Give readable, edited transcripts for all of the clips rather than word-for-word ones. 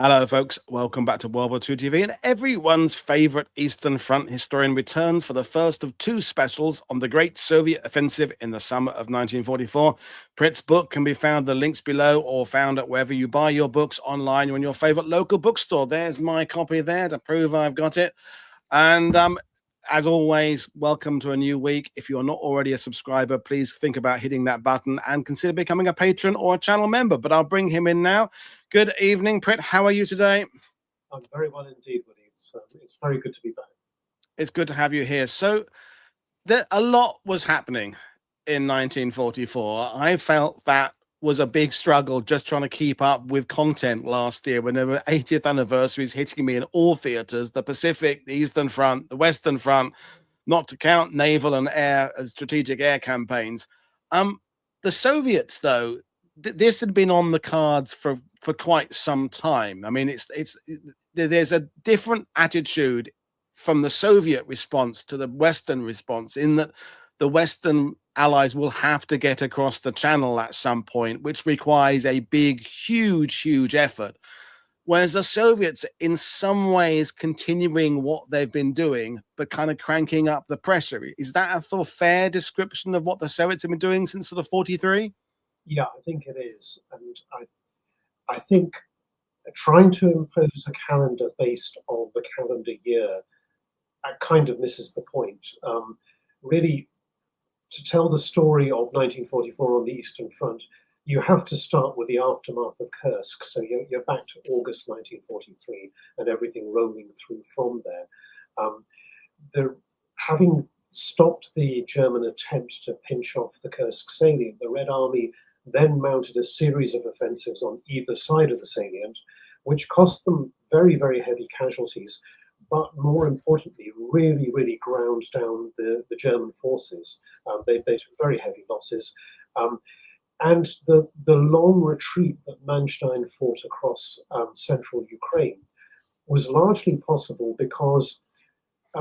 Hello, folks. Welcome back to World War II TV, and everyone's favorite Eastern Front historian returns for the first of two specials on the Great Soviet Offensive in the summer of 1944. Prit's book can be found in the links below or found at wherever you buy your books online or in your favorite local bookstore. There's my copy there to prove I've got it. And as always, welcome to a new week. If you're not already a subscriber, please think about hitting that button and consider becoming a patron or a channel member. But I'll bring him in now. Good evening, Prit. How are you today? I'm very well indeed, Woody. It's very good to be back. It's good to have you here. So a lot was happening in 1944. I felt that was a big struggle just trying to keep up with content last year when there were 80th anniversaries hitting me in all theaters, the Pacific, the Eastern Front, the Western Front, not to count naval and air strategic air campaigns. The Soviets, though, this had been on the cards for quite some time. I mean, there's a different attitude from the Soviet response to the Western response, in that the Western allies will have to get across the channel at some point, which requires a big, huge effort. Whereas the Soviets, in some ways, continuing what they've been doing, but kind of cranking up the pressure. Is that a fair description of what the Soviets have been doing since sort of 43? Yeah, I think it is. And I think trying to impose a calendar based on the calendar year kind of misses the point. Really, to tell the story of 1944 on the Eastern Front, you have to start with the aftermath of Kursk. So you're back to August 1943 and everything rolling through from there. Having stopped the German attempt to pinch off the Kursk salient, the Red Army then mounted a series of offensives on either side of the salient, which cost them very, very heavy casualties, but more importantly, really ground down the German forces. They took very heavy losses. And the long retreat that Manstein fought across central Ukraine was largely possible because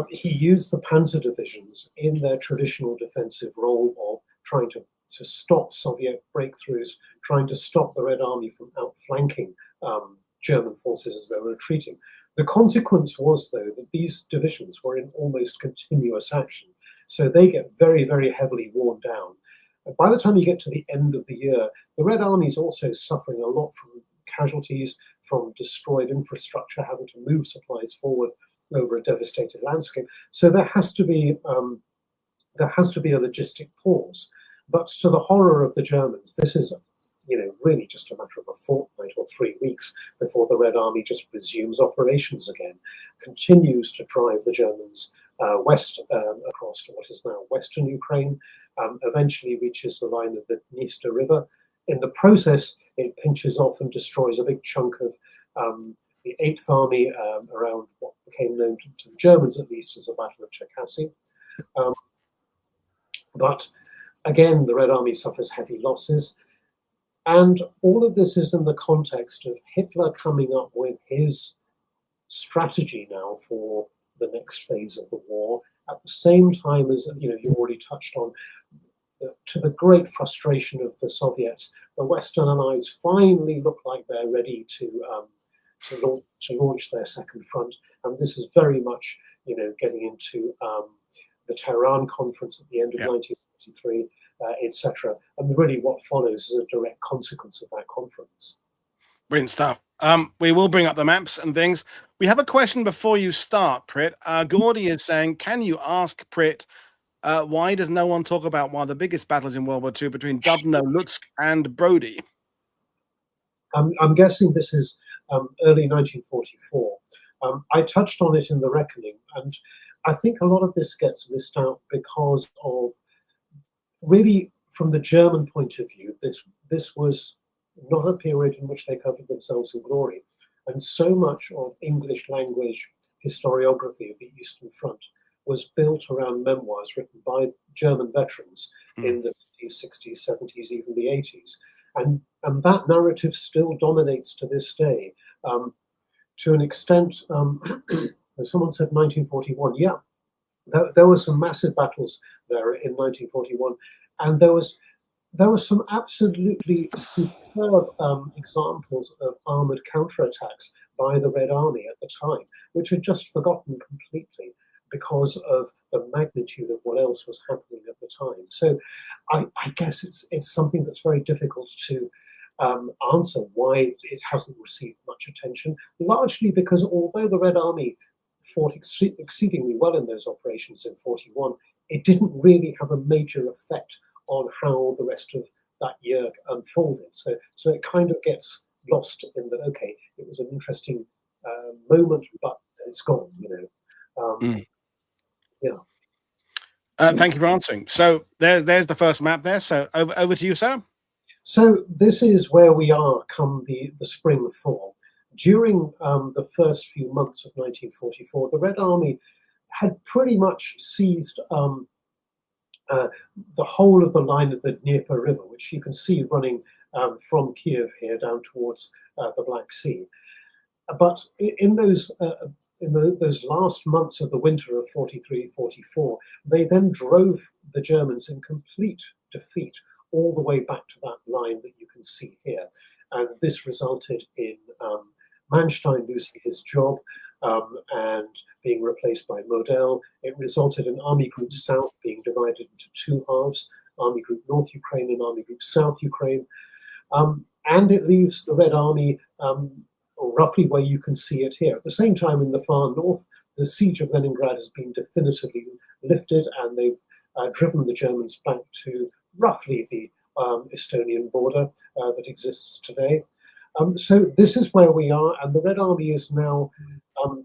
he used the panzer divisions in their traditional defensive role of trying to stop Soviet breakthroughs, trying to stop the Red Army from outflanking German forces as they were retreating. The consequence was, though, that these divisions were in almost continuous action. So they get very, very heavily worn down. And by the time you get to the end of the year, the Red Army is also suffering a lot from casualties, from destroyed infrastructure, having to move supplies forward over a devastated landscape. So there has to be a logistic pause. But to the horror of the Germans, this is, really just a matter of a fortnight or 3 weeks before the Red Army just resumes operations again, continues to drive the Germans west across what is now Western Ukraine, eventually reaches the line of the Dniester River. In the process, it pinches off and destroys a big chunk of the 8th Army around what became known to the Germans, at least, as the Battle of Cherkasy. But again, the Red Army suffers heavy losses. And all of this is in the context of Hitler coming up with his strategy now for the next phase of the war, at the same time as, you already touched on, to the great frustration of the Soviets, the Western allies finally look like they're ready to launch their second front. And this is very much, getting into the Tehran conference at the end of 1943. Etc. And really what follows is a direct consequence of that conference. Brilliant stuff. We will bring up the maps and things. We have a question before you start, Prit. Gordy is saying, can you ask Prit, why does no one talk about one of the biggest battles in World War II between Dubno, Lutsk and Brody? I'm guessing this is early 1944. I touched on it in The Reckoning, and I think a lot of this gets missed out because of, really, from the German point of view, this was not a period in which they covered themselves in glory. And so much of English language historiography of the Eastern Front was built around memoirs written by German veterans in the 50s, 60s, 70s, even the 80s. And that narrative still dominates to this day. To an extent, as someone said, 1941, yeah, there were some massive battles there in 1941, and there was some absolutely superb examples of armored counterattacks by the Red Army at the time, which had just forgotten completely because of the magnitude of what else was happening at the time. So I guess it's something that's very difficult to answer why it hasn't received much attention, largely because although the Red Army fought exceedingly well in those operations in 41, it didn't really have a major effect on how the rest of that year unfolded. So it kind of gets lost in that, okay, it was an interesting moment, but it's gone, Yeah. Thank you for answering. So there's the first map there. So over to you, sir. So this is where we are come the spring thaw. During the first few months of 1944, the Red Army had pretty much seized the whole of the line of the Dnieper River, which you can see running from Kiev here down towards the Black Sea. But in those last months of the winter of 43-44, they then drove the Germans in complete defeat all the way back to that line that you can see here. And this resulted in Manstein losing his job and being replaced by Model. It resulted in Army Group South being divided into two halves, Army Group North Ukraine and Army Group South Ukraine. And it leaves the Red Army roughly where you can see it here. At the same time, in the far north, the siege of Leningrad has been definitively lifted, and they've driven the Germans back to roughly the Estonian border that exists today. So this is where we are, and the Red Army is now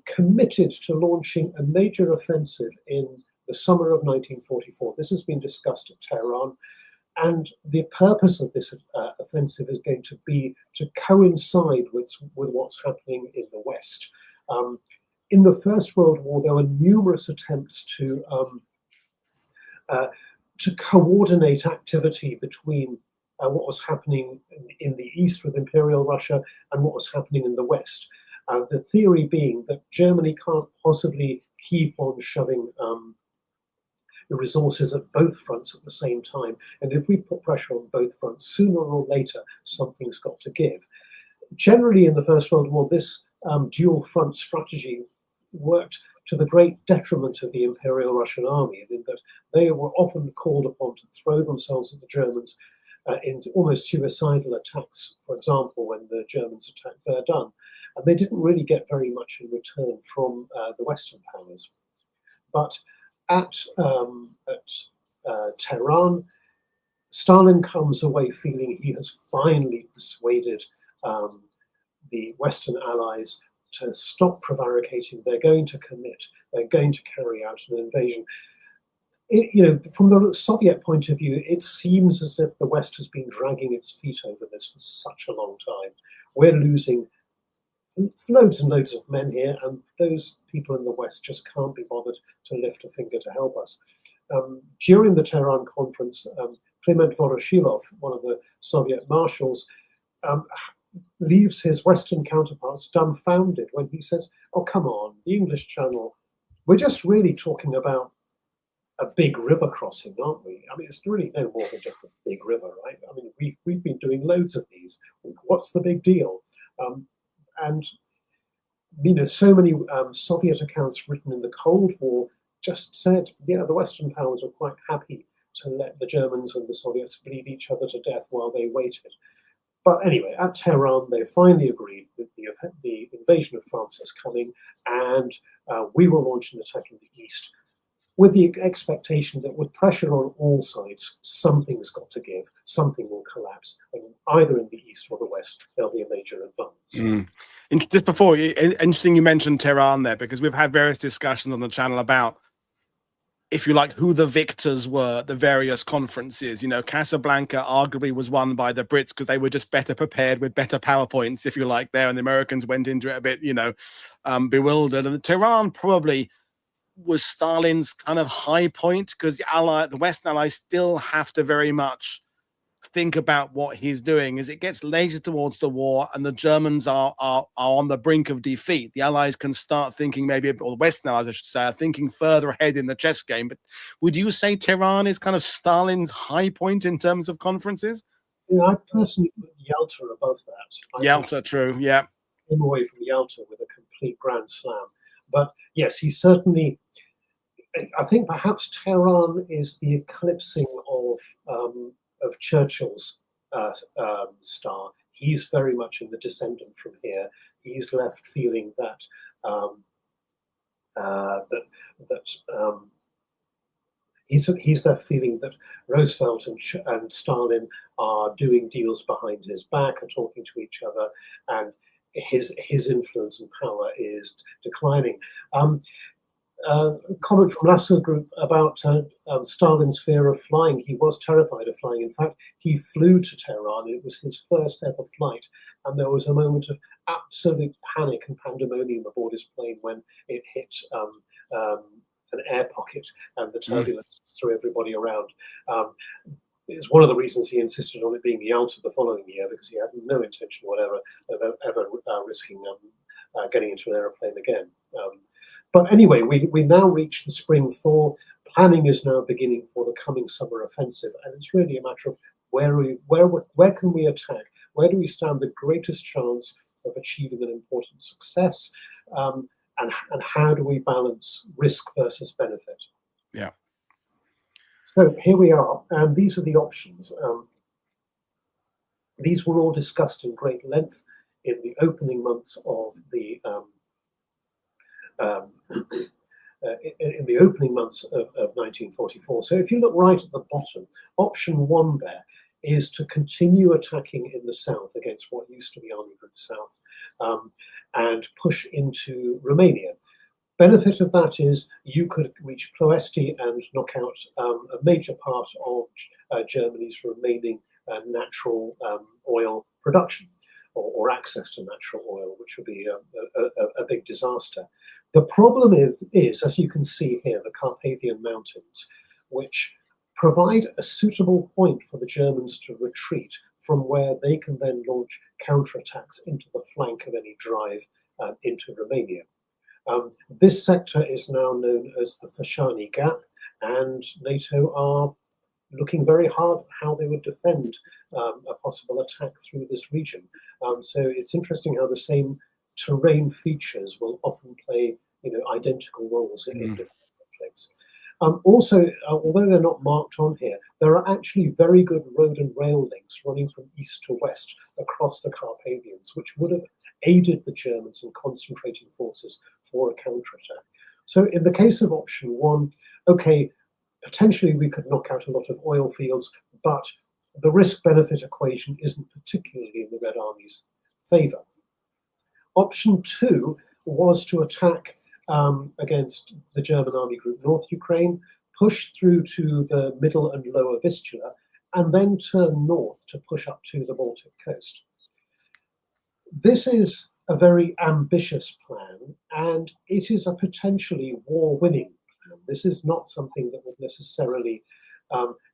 committed to launching a major offensive in the summer of 1944. This has been discussed at Tehran, and the purpose of this offensive is going to be to coincide with what's happening in the West. In the First World War, there were numerous attempts to coordinate activity between what was happening in the East with Imperial Russia and what was happening in the West. The theory being that Germany can't possibly keep on shoving the resources at both fronts at the same time. And if we put pressure on both fronts, sooner or later, something's got to give. Generally, in the First World War, this dual front strategy worked to the great detriment of the Imperial Russian army, in that they were often called upon to throw themselves at the Germans into almost suicidal attacks, for example, when the Germans attacked Verdun. And they didn't really get very much in return from the Western powers. But at Tehran, Stalin comes away feeling he has finally persuaded the Western allies to stop prevaricating. They're going to commit. They're going to carry out an invasion. From the Soviet point of view, it seems as if the West has been dragging its feet over this for such a long time. We're losing loads and loads of men here, and those people in the West just can't be bothered to lift a finger to help us. During the Tehran conference, Klement Voroshilov, one of the Soviet marshals, leaves his Western counterparts dumbfounded when he says, "Oh, come on, the English Channel, we're just really talking about a big river crossing, aren't we? I mean, it's really no more than just a big river, right? I mean, we've been doing loads of these. What's the big deal?" And so many Soviet accounts written in the Cold War just said, the Western powers were quite happy to let the Germans and the Soviets bleed each other to death while they waited. But anyway, at Tehran, they finally agreed that the invasion of France is coming, and we will launch an attack in the East, with the expectation that with pressure on all sides, something's got to give, something will collapse, and either in the East or the West, there'll be a major advance. Just before, interesting you mentioned Tehran there, because we've had various discussions on the channel about, if you like, who the victors were, the various conferences. Casablanca arguably was won by the Brits because they were just better prepared with better PowerPoints, if you like, there, and the Americans went into it a bit, bewildered. And Tehran probably was Stalin's kind of high point, because the Western allies still have to very much think about what he's doing. As it gets later towards the war and the Germans are on the brink of defeat, the allies can start thinking, maybe, or the Western allies, I should say, are thinking further ahead in the chess game. But would you say Tehran is kind of Stalin's high point in terms of conferences? I personally put Yalta above that. Yalta, true, yeah. came away from Yalta with a complete grand slam. But yes, he certainly. I think perhaps Tehran is the eclipsing of Churchill's star. He's very much in the descendant from here. He's left feeling that he's left feeling that Roosevelt and Stalin are doing deals behind his back and talking to each other, and his influence and power is declining. Comment from Lasser Group about Stalin's fear of flying. He was terrified of flying. In fact, he flew to Tehran. It was his first ever flight, and there was a moment of absolute panic and pandemonium aboard his plane when it hit an air pocket, and the turbulence threw everybody around. It's one of the reasons he insisted on it being Yalta the following year, because he had no intention whatever of ever risking getting into an aeroplane again. But anyway, we now reach the spring thaw. Planning is now beginning for the coming summer offensive, and it's really a matter of where can we attack? Where do we stand the greatest chance of achieving an important success? And how do we balance risk versus benefit? Yeah. So here we are, and these are the options. These were all discussed in great length in the opening months of the in the opening months of 1944. So if you look right at the bottom, option one there is to continue attacking in the south against what used to be Army Group South, and push into Romania. Benefit of that is you could reach Ploesti and knock out a major part of Germany's remaining natural oil production, or access to natural oil, which would be a big disaster. The problem is, as you can see here, the Carpathian Mountains, which provide a suitable point for the Germans to retreat from, where they can then launch counterattacks into the flank of any drive into Romania. This sector is now known as the Fashani Gap, and NATO are looking very hard at how they would defend a possible attack through this region. So it's interesting how the same terrain features will often play, identical roles in different conflicts. Also, although they're not marked on here, there are actually very good road and rail links running from east to west across the Carpathians, which would have aided the Germans in concentrating forces for a counterattack. So in the case of option one, okay, potentially we could knock out a lot of oil fields, but the risk-benefit equation isn't particularly in the Red Army's favour. Option two was to attack against the German Army Group North Ukraine, push through to the middle and lower Vistula, and then turn north to push up to the Baltic coast. This is a very ambitious plan, and it is a potentially war-winning plan. This is not something that would necessarily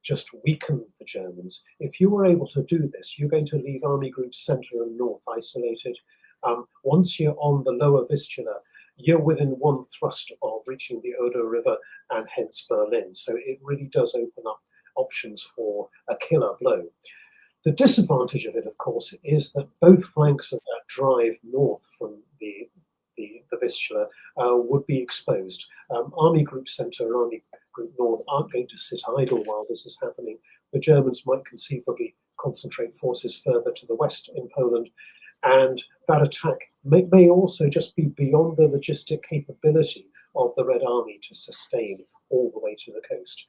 just weaken the Germans. If you were able to do this, you're going to leave Army Groups Centre and North isolated. Once you're on the lower Vistula, you're within one thrust of reaching the Oder River and hence Berlin. So it really does open up options for a killer blow. The disadvantage of it, of course, is that both flanks of that drive north from the Vistula would be exposed. Army Group Centre and Army Group North aren't going to sit idle while this is happening. The Germans might conceivably concentrate forces further to the west in Poland, and that attack may also just be beyond the logistic capability of the Red Army to sustain all the way to the coast.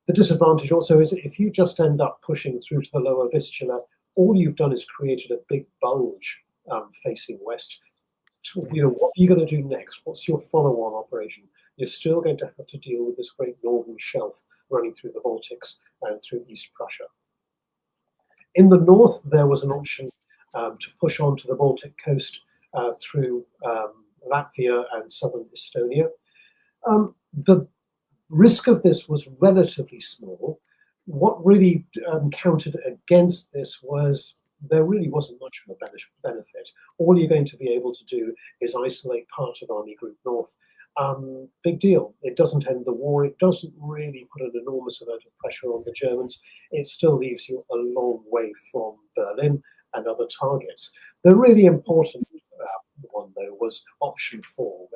The disadvantage also is that if you just end up pushing through to the lower Vistula, all you've done is created a big bulge facing west. What are you going to do next? What's your follow-on operation? You're still going to have to deal with this great northern shelf running through the Baltics and through East Prussia. In the north, there was an option to push on to the Baltic coast through Latvia and southern Estonia. The risk of this was relatively small. What really counted against this was there really wasn't much of a benefit. All you're going to be able to do is isolate part of Army Group North. Big deal. It doesn't end the war. It doesn't really put an enormous amount of pressure on the Germans. It still leaves you a long way from Berlin and other targets. The really important one, though, was option 4,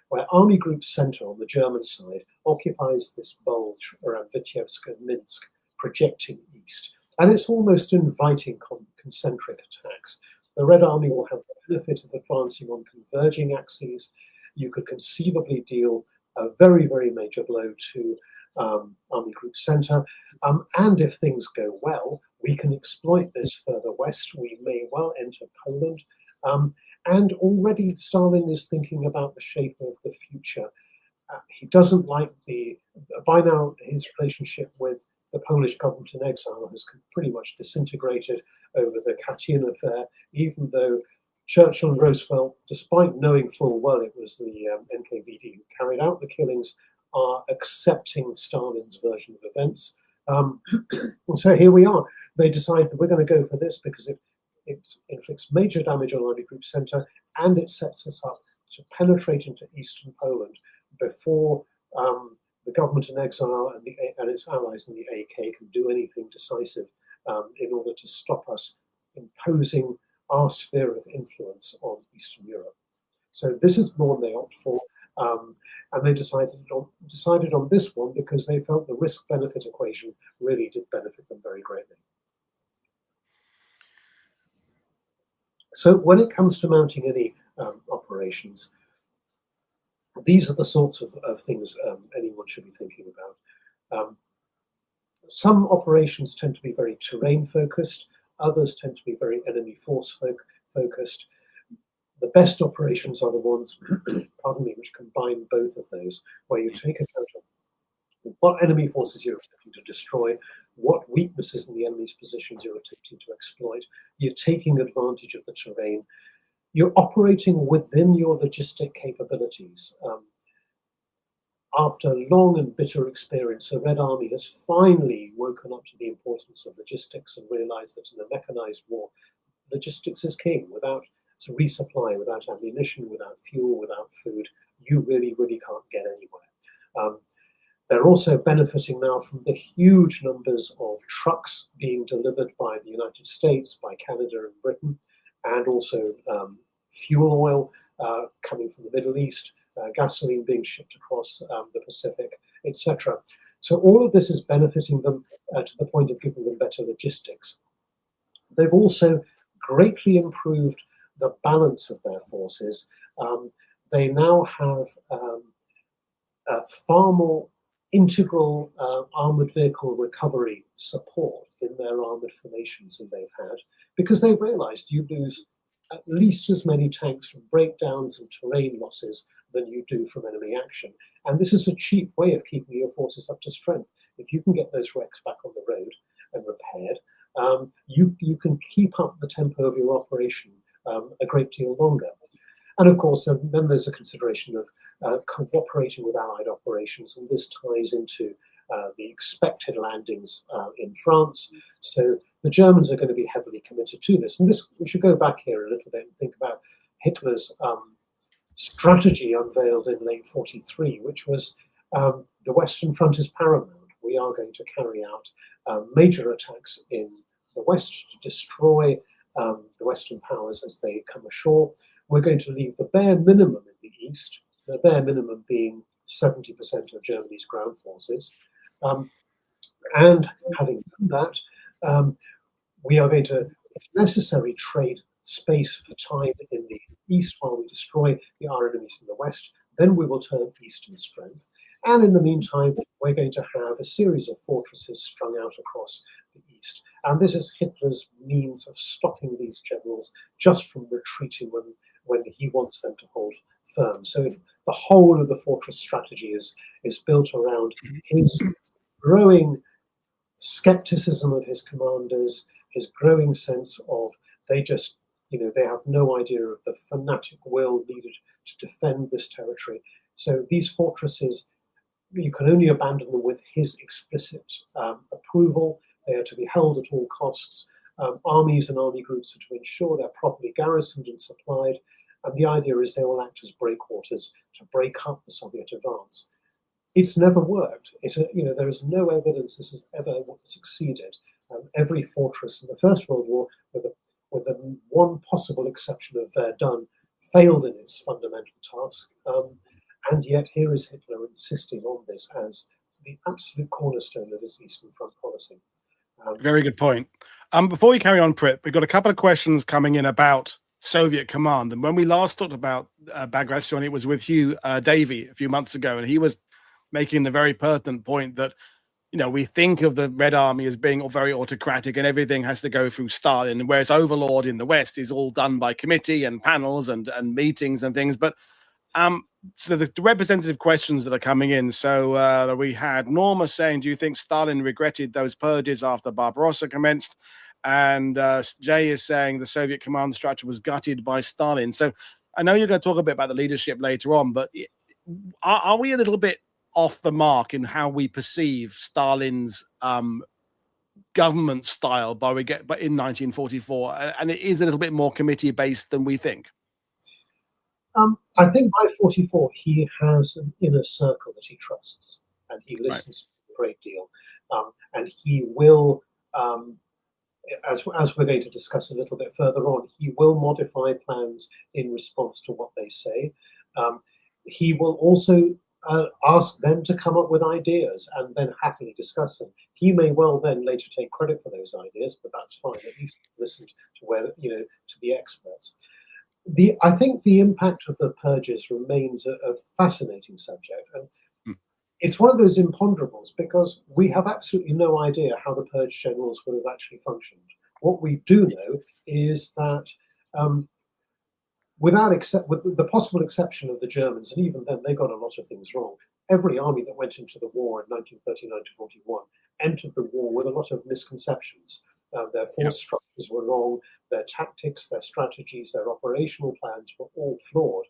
where Army Group Center on the German side occupies this bulge around Vitebsk and Minsk, projecting east. And it's almost inviting concentric attacks. The Red Army will have the benefit of advancing on converging axes. You could conceivably deal a very, very major blow to Army Group Center. And if things go well, we can exploit this further west. We may well enter Poland. And already Stalin is thinking about the shape of the future. He doesn't like by now his relationship with the Polish government in exile has pretty much disintegrated over the Katyn affair, even though Churchill and Roosevelt, despite knowing full well it was the NKVD who carried out the killings, are accepting Stalin's version of events. And so here we are. They decide that we're going to go for this because it inflicts major damage on Army Group Center, and it sets us up to penetrate into eastern Poland before the government in exile and its allies in the AK can do anything decisive in order to stop us imposing our sphere of influence on Eastern Europe. So this is the one they opt for, and they decided on this one because they felt the risk-benefit equation really did benefit them very greatly. So when it comes to mounting any operations, these are the sorts of things anyone should be thinking about. Some operations tend to be very terrain focused, others tend to be very enemy force focused. The best operations are the ones, pardon me, which combine both of those, where you take account of what enemy forces you're attempting to destroy, what weaknesses in the enemy's positions you're attempting to exploit. You're taking advantage of the terrain. You're operating within your logistic capabilities. After long and bitter experience, the Red Army has finally woken up to the importance of logistics and realized that in a mechanized war, logistics is king. Without resupply, without ammunition, without fuel, without food, you really, really can't get anywhere. They're also benefiting now from the huge numbers of trucks being delivered by the United States, by Canada and Britain, and also fuel oil coming from the Middle East, gasoline being shipped across the Pacific, etc. So all of this is benefiting them to the point of giving them better logistics. They've also greatly improved the balance of their forces. They now have far more integral armored vehicle recovery support in their armored formations than they've had, because they've realized you lose at least as many tanks from breakdowns and terrain losses than you do from enemy action. And this is a cheap way of keeping your forces up to strength. If you can get those wrecks back on the road and repaired, you can keep up the tempo of your operation a great deal longer. And of course, then there's a consideration of cooperating with allied operations, and this ties into the expected landings in France. So the Germans are going to be heavily committed to this. And this, we should go back here a little bit and think about Hitler's strategy unveiled in late 43, which was the Western Front is paramount. We are going to carry out major attacks in the West to destroy the Western powers as they come ashore. We're going to leave the bare minimum in the East, the bare minimum being 70% of Germany's ground forces. And having done that, we are going to, if necessary, trade space for time in the East while we destroy our enemies in the West. Then we will turn Eastern strength. And in the meantime, we're going to have a series of fortresses strung out across the East. And this is Hitler's means of stopping these generals just from retreating when he wants them to hold firm. So the whole of the fortress strategy is built around his growing skepticism of his commanders, his growing sense of they have no idea of the fanatic will needed to defend this territory. So these fortresses, you can only abandon them with his explicit approval. They are to be held at all costs. Armies and army groups are to ensure they're properly garrisoned and supplied. And the idea is they will act as breakwaters to break up the Soviet advance. It's never worked. There is no evidence this has ever succeeded. Every fortress in the First World War, with the one possible exception of Verdun, failed in its fundamental task. And yet here is Hitler insisting on this as the absolute cornerstone of his Eastern Front policy. Very good point. Before we carry on, Prit, we've got a couple of questions coming in about Soviet command. And when we last talked about Bagration, it was with Hugh Davey a few months ago, and he was making the very pertinent point that, you know, we think of the Red Army as being very autocratic and everything has to go through Stalin, whereas Overlord in the West is all done by committee and panels and meetings and things. But so the representative questions that are coming in. So we had Norma saying, do you think Stalin regretted those purges after Barbarossa commenced? And Jay is saying the Soviet command structure was gutted by Stalin. So I know you're going to talk a bit about the leadership later on, but are we a little bit off the mark in how we perceive Stalin's government style but in 1944, and it is a little bit more committee based than we think? I think by 44 he has an inner circle that he trusts, and he listens to a great deal, and he will, as we're going to discuss a little bit further on, he will modify plans in response to what they say. He will also ask them to come up with ideas and then happily discuss them. He may well then later take credit for those ideas, but that's fine. At least listen to to the experts. I think the impact of the purges remains a fascinating subject, and it's one of those imponderables because we have absolutely no idea how the purge generals would have actually functioned. What we do know is that, with the possible exception of the Germans, and even then they got a lot of things wrong, every army that went into the war in 1939 to 41 entered the war with a lot of misconceptions. Their force structures were wrong, their tactics, their strategies, their operational plans were all flawed.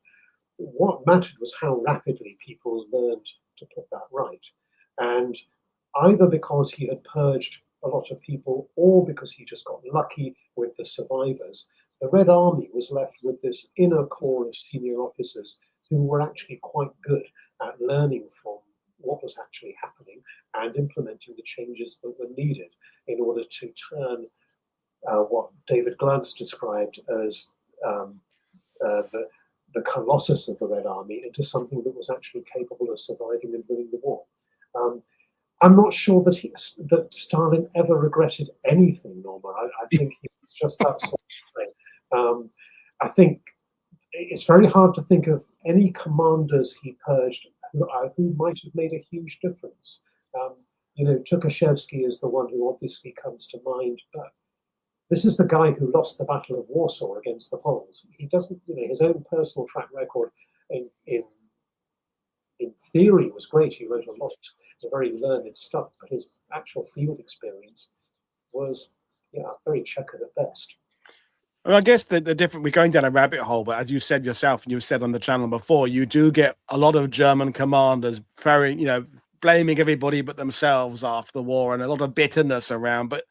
What mattered was how rapidly people learned to put that right. And either because he had purged a lot of people or because he just got lucky with the survivors, the Red Army was left with this inner core of senior officers who were actually quite good at learning from what was actually happening and implementing the changes that were needed in order to turn what David Glantz described as the colossus of the Red Army into something that was actually capable of surviving and winning the war. I'm not sure that Stalin ever regretted anything, Norma. I think he was just that sort of thing. I think it's very hard to think of any commanders he purged who might have made a huge difference. Tukhachevsky is the one who obviously comes to mind, but this is the guy who lost the Battle of Warsaw against the Poles. He doesn't, his own personal track record in theory was great. He wrote a lot of very learned stuff, but his actual field experience was, very checkered at best. Well, I guess the different, we're going down a rabbit hole, but as you said yourself, and you said on the channel before, you do get a lot of German commanders very, blaming everybody but themselves after the war, and a lot of bitterness around. But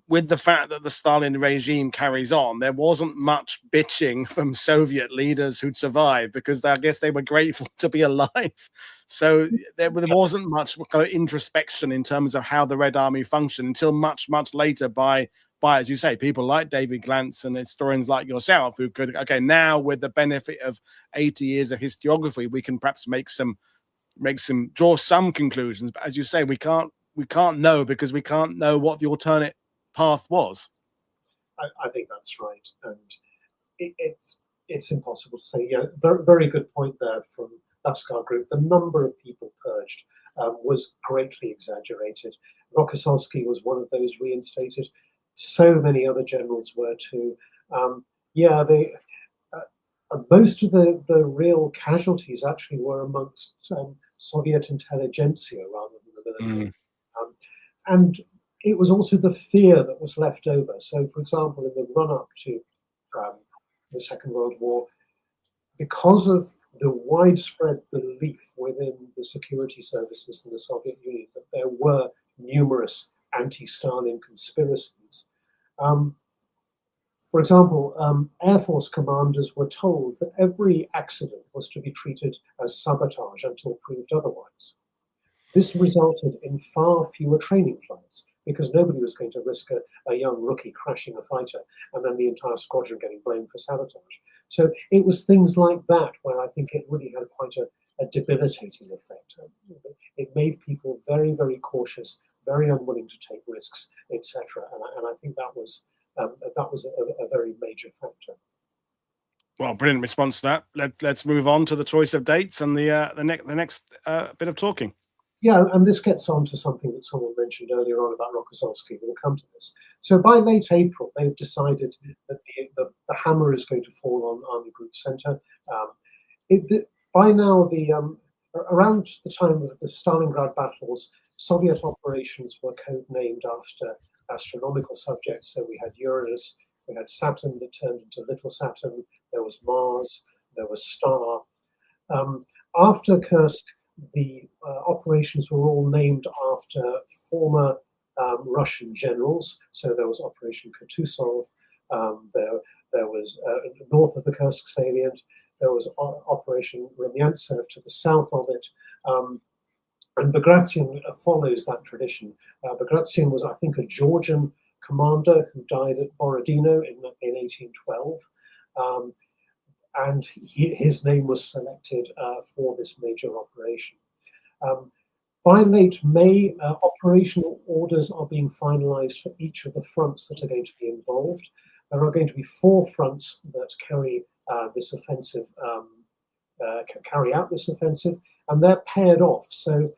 with the fact that the Stalin regime carries on, there wasn't much bitching from Soviet leaders who'd survived because I guess they were grateful to be alive. So there wasn't much kind of introspection in terms of how the Red Army functioned until much, much later by, as you say, people like David Glantz and historians like yourself who could, okay, now with the benefit of 80 years of historiography, we can perhaps draw some conclusions. But as you say, we can't know because we can't know what the alternate path was. I think that's right, and it's impossible to say. Very, very good point there from Lascar Group. The number of people purged was greatly exaggerated. Rokossovsky was one of those reinstated. So many other generals were too. Most of the real casualties actually were amongst Soviet intelligentsia rather than the military. And it was also the fear that was left over. So, for example, in the run-up to the Second World War, because of the widespread belief within the security services in the Soviet Union that there were numerous anti-Stalin conspiracies. For example, Air Force commanders were told that every accident was to be treated as sabotage until proved otherwise. This resulted in far fewer training flights because nobody was going to risk a young rookie crashing a fighter and then the entire squadron getting blamed for sabotage. So it was things like that where I think it really had quite a debilitating effect. It made people very, very cautious, very unwilling to take risks, etc. And I think that was a very major factor. Well, brilliant response to that. Let's move on to the choice of dates and the next bit of talking. Yeah, and this gets on to something that someone mentioned earlier on about Rokossovsky. We'll come to this. So by late April, they've decided that the hammer is going to fall on Army Group Center. By now, around the time of the Stalingrad battles, Soviet operations were codenamed after astronomical subjects. So we had Uranus, we had Saturn that turned into Little Saturn, there was Mars, there was Star. After Kursk, the operations were all named after former Russian generals. So there was Operation Kutuzov, there was north of the Kursk salient, there was Operation Rumyantsev to the south of it. And Bagration follows that tradition. Bagration was, I think, a Georgian commander who died at Borodino in 1812. And his name was selected for this major operation. By late May, operational orders are being finalized for each of the fronts that are going to be involved. There are going to be 4 fronts that carry this offensive, carry out this offensive, and they're paired off. So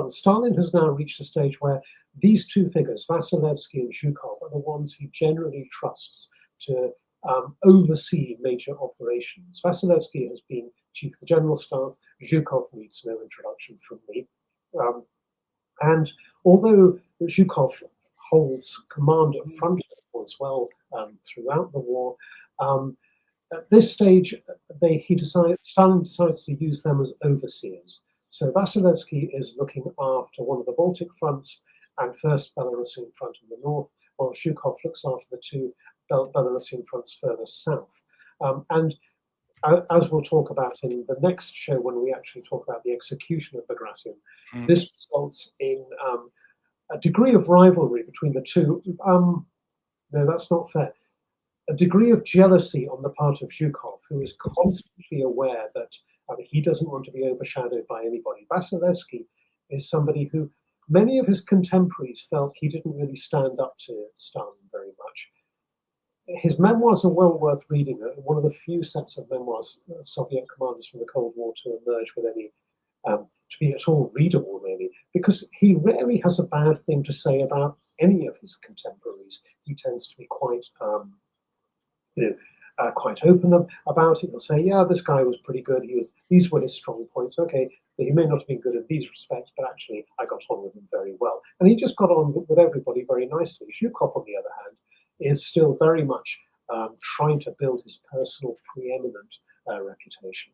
Stalin has now reached a stage where these 2 figures, Vasilevsky and Zhukov, are the ones he generally trusts to oversee major operations. Vasilevsky has been Chief of the General Staff. Zhukov needs no introduction from me. And although Zhukov holds command of front as well throughout the war, at this stage, Stalin decides to use them as overseers. So Vasilevsky is looking after one of the Baltic fronts and 1st Belarusian front in the north, while Zhukov looks after the 2 Belarusian fronts further south. And as we'll talk about in the next show, when we actually talk about the execution of Bagration, this results in a degree of rivalry between the 2. No, that's not fair. A degree of jealousy on the part of Zhukov, who is constantly aware that he doesn't want to be overshadowed by anybody. Vasilevsky is somebody who many of his contemporaries felt he didn't really stand up to Stalin very much. His memoirs are well worth reading. One of the few sets of memoirs of Soviet commanders from the Cold War to emerge with any, to be at all readable, really, because he rarely has a bad thing to say about any of his contemporaries. He tends to be quite, quite open about it. He'll say, "Yeah, this guy was pretty good. These were his strong points. Okay, he may not have been good in these respects, but actually, I got on with him very well." And he just got on with everybody very nicely. Zhukov, on the other hand, is still very much trying to build his personal preeminent reputation.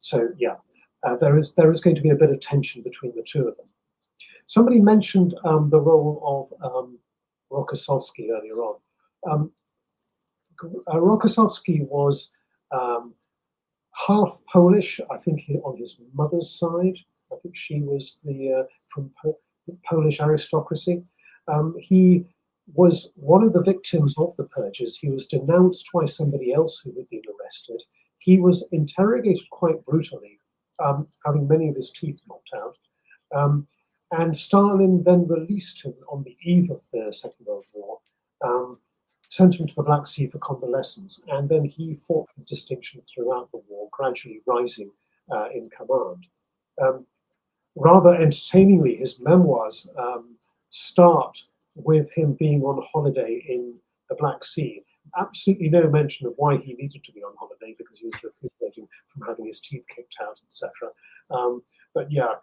There is going to be a bit of tension between the 2 of them. Somebody mentioned the role of Rokossovsky earlier on. Rokossovsky was half Polish, I think, on his mother's side. I think she was from Polish aristocracy. He was one of the victims of the purges. He was denounced by somebody else who had been arrested. He was interrogated quite brutally, having many of his teeth knocked out. And Stalin then released him on the eve of the Second World War, sent him to the Black Sea for convalescence, and then he fought with distinction throughout the war, gradually rising in command. Rather entertainingly, his memoirs start with him being on holiday in the Black Sea. Absolutely no mention of why he needed to be on holiday, because he was recuperating from having his teeth kicked out, etc. But yeah,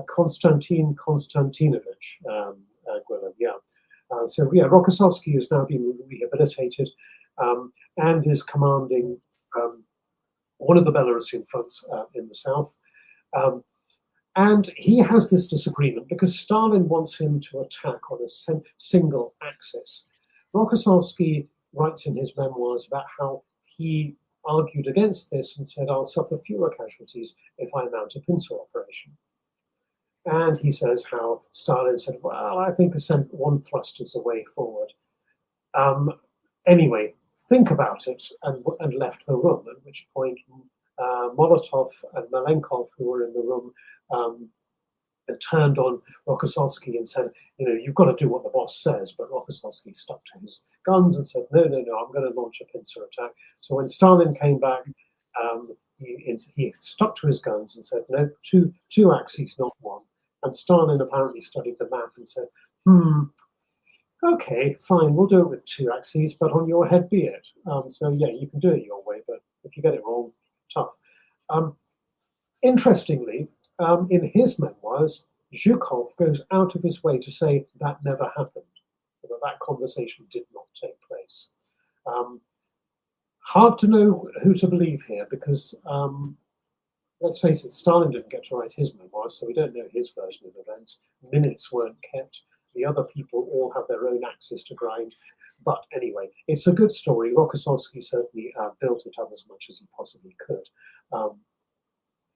Konstantin Konstantinovich Gwilym, yeah. So yeah, Rokossovsky has now been rehabilitated and is commanding one of the Belarusian fronts in the south. And he has this disagreement because Stalin wants him to attack on a single axis. Rokossovsky writes in his memoirs about how he argued against this and said, "I'll suffer fewer casualties if I mount a pincer operation." And he says how Stalin said, "Well, I think one thrust is the way forward." Anyway, think about it and left the room, at which point Molotov and Malenkov, who were in the room, and turned on Rokossovsky and said, you've got to do what the boss says. But Rokossovsky stuck to his guns and said, no, I'm going to launch a pincer attack. So when Stalin came back, he stuck to his guns and said, no, two axes, not one. And Stalin apparently studied the map and said, okay, fine, we'll do it with 2 axes, but on your head be it. So yeah, you can do it your way, but if you get it wrong, tough. Interestingly, in his memoirs, Zhukov goes out of his way to say that never happened, that conversation did not take place. Hard to know who to believe here because, let's face it, Stalin didn't get to write his memoirs, so we don't know his version of events. Minutes weren't kept. The other people all have their own axes to grind. But anyway, it's a good story. Rokossovsky certainly built it up as much as he possibly could.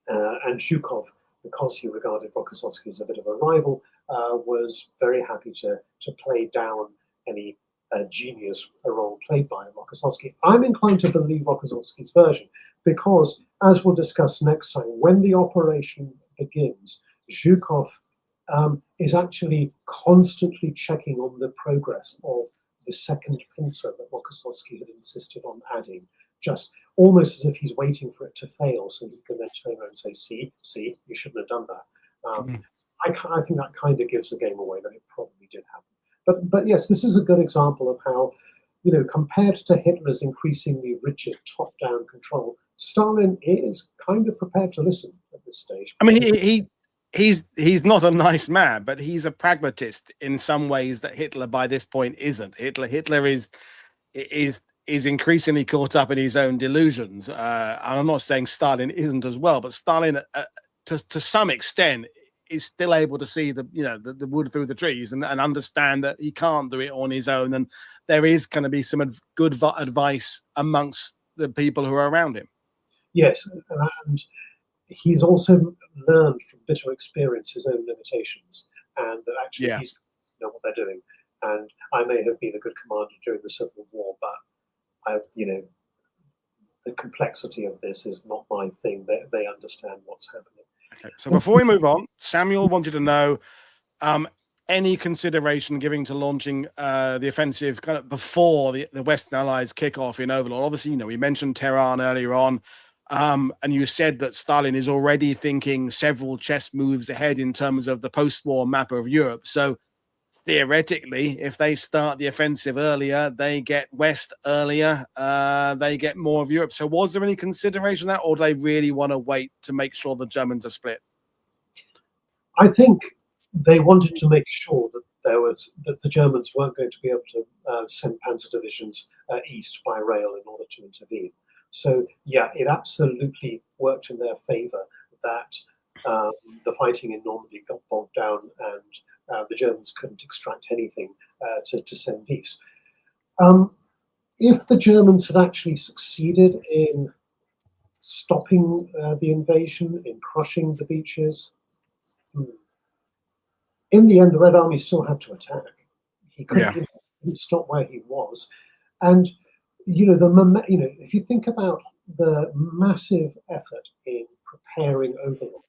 And Zhukov, because he regarded Rokossovsky as a bit of a rival, was very happy to play down any genius role played by Rokossovsky. I'm inclined to believe Rokossovsky's version because, as we'll discuss next time, when the operation begins, Zhukov is actually constantly checking on the progress of the second pincer that Rokossovsky had insisted on adding, just almost as if he's waiting for it to fail so he can then turn around and say, see, you shouldn't have done that. I think that kind of gives the game away that it probably did happen. But yes, this is a good example of how, compared to Hitler's increasingly rigid top-down control, Stalin is kind of prepared to listen at this stage. I mean, he's not a nice man, but he's a pragmatist in some ways that Hitler by this point isn't. Hitler is increasingly caught up in his own delusions. And I'm not saying Stalin isn't as well, but Stalin, to some extent, is still able to see the wood through the trees and understand that he can't do it on his own, and there is going to be some good advice amongst the people who are around him. Yes, and he's also learned from bitter experience his own limitations, and that actually he's know what they're doing. And I may have been a good commander during the Civil War, but the complexity of this is not my thing. They understand what's happening. Okay, so before we move on, Samuel wanted to know any consideration giving to launching the offensive kind of before the Western Allies kick off in Overlord. Obviously, we mentioned Tehran earlier on, and you said that Stalin is already thinking several chess moves ahead in terms of the post-war map of Europe. So theoretically, if they start the offensive earlier, they get west earlier, they get more of Europe. So was there any consideration of that, or do they really want to wait to make sure the Germans are split? I think they wanted to make sure that the Germans weren't going to be able to send panzer divisions east by rail in order to intervene. So yeah, it absolutely worked in their favor that the fighting in Normandy got bogged down and the Germans couldn't extract anything to send east. If the Germans had actually succeeded in stopping the invasion, in crushing the beaches, in the end, the Red Army still had to attack. He couldn't stop where he was. And, if you think about the massive effort in preparing Overlord,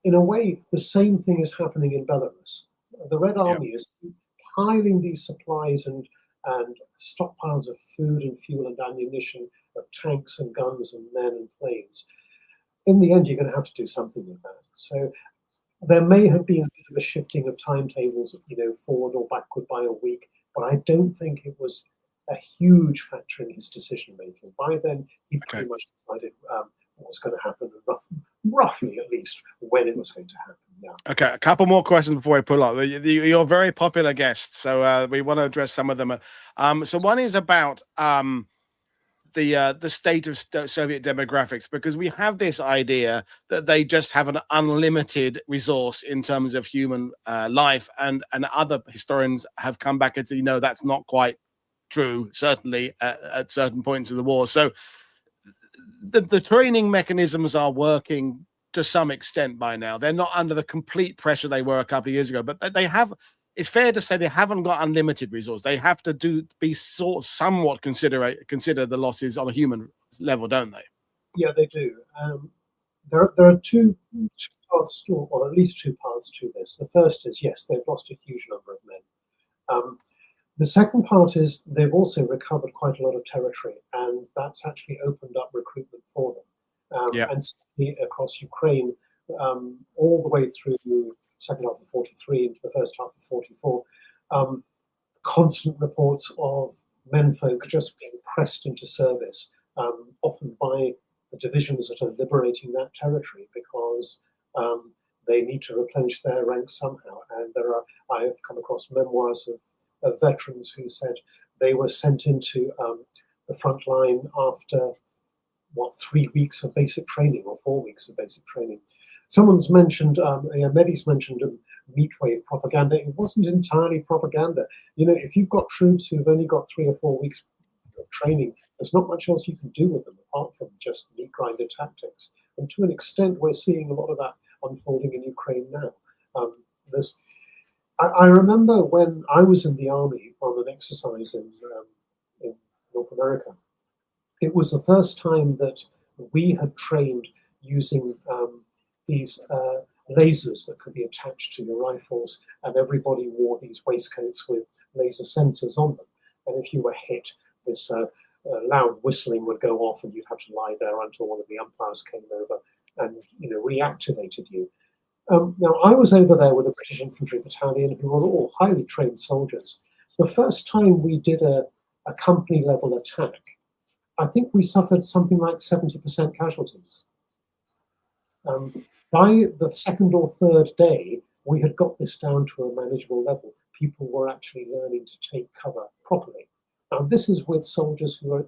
in a way, the same thing is happening in Belarus. The Red Army is piling these supplies and stockpiles of food and fuel and ammunition, of tanks and guns and men and planes. In the end, you're going to have to do something with that. So there may have been a bit of a shifting of timetables, forward or backward by a week, but I don't think it was a huge factor in his decision making. By then, he pretty much decided what was going to happen, roughly at least when it was going to happen. Yeah. Okay, a couple more questions before we pull up. You're a very popular guest, so we want to address some of them. So one is about the state of Soviet demographics, because we have this idea that they just have an unlimited resource in terms of human life, and other historians have come back and said, that's not quite true, certainly at certain points of the war. So the training mechanisms are working to some extent by now. They're not under the complete pressure they were a couple of years ago, but they have it's fair to say they haven't got unlimited resource. They have to somewhat consider the losses on a human level, don't they? Yeah, they do. There are two parts, or at least two parts to this. The first is, yes, they've lost a huge number of men. The second part is they've also recovered quite a lot of territory, and that's actually opened up recruitment for them. And certainly across Ukraine, all the way through the second half of 43 into the first half of 44, constant reports of menfolk just being pressed into service, often by the divisions that are liberating that territory, because they need to replenish their ranks somehow. And I have come across memoirs of veterans who said they were sent into the front line after 3 weeks of basic training or 4 weeks of basic training. Someone's mentioned, Mehdi's mentioned meat wave propaganda. It wasn't entirely propaganda. If you've got troops who've only got 3 or 4 weeks of training, there's not much else you can do with them apart from just meat grinder tactics. And to an extent, we're seeing a lot of that unfolding in Ukraine now. I remember when I was in the army on an exercise in North America, it was the first time that we had trained using these lasers that could be attached to your rifles, and everybody wore these waistcoats with laser sensors on them. And if you were hit, this loud whistling would go off, and you'd have to lie there until one of the umpires came over and reactivated you. Now, I was over there with a British infantry battalion who were all highly trained soldiers. The first time we did a company-level attack, I think we suffered something like 70% casualties. By the second or third day, we had got this down to a manageable level. People were actually learning to take cover properly. Now, this is with soldiers who,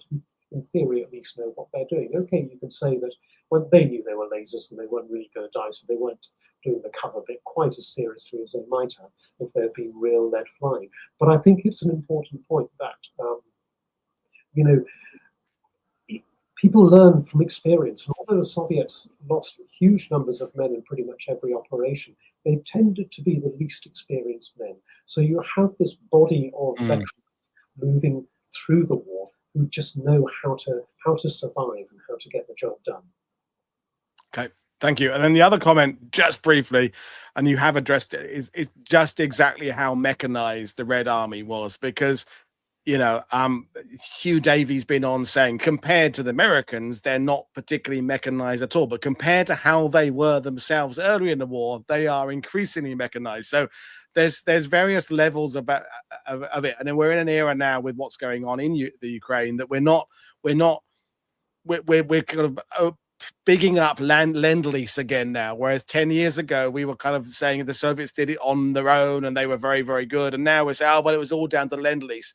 in theory, at least know what they're doing. Okay, you can say that when they knew they were lasers and they weren't really going to die, so they weren't doing the cover bit quite as seriously as they might have if there had been real lead flying. But I think it's an important point that, people learn from experience. And although the Soviets lost huge numbers of men in pretty much every operation, they tended to be the least experienced men. So you have this body of veterans moving through the war who just know how to survive and how to get the job done. Okay, thank you. And then the other comment, just briefly, and you have addressed it, is just exactly how mechanized the Red Army was, because Hugh Davies been on saying compared to the Americans, they're not particularly mechanized at all, but compared to how they were themselves earlier in the war, they are increasingly mechanized. So there's various levels of it, and then we're in an era now with what's going on in the Ukraine that we're kind of bigging up lend-lease again now, whereas 10 years ago we were kind of saying the Soviets did it on their own and they were very, very good, and now we're saying, it was all down to lend-lease.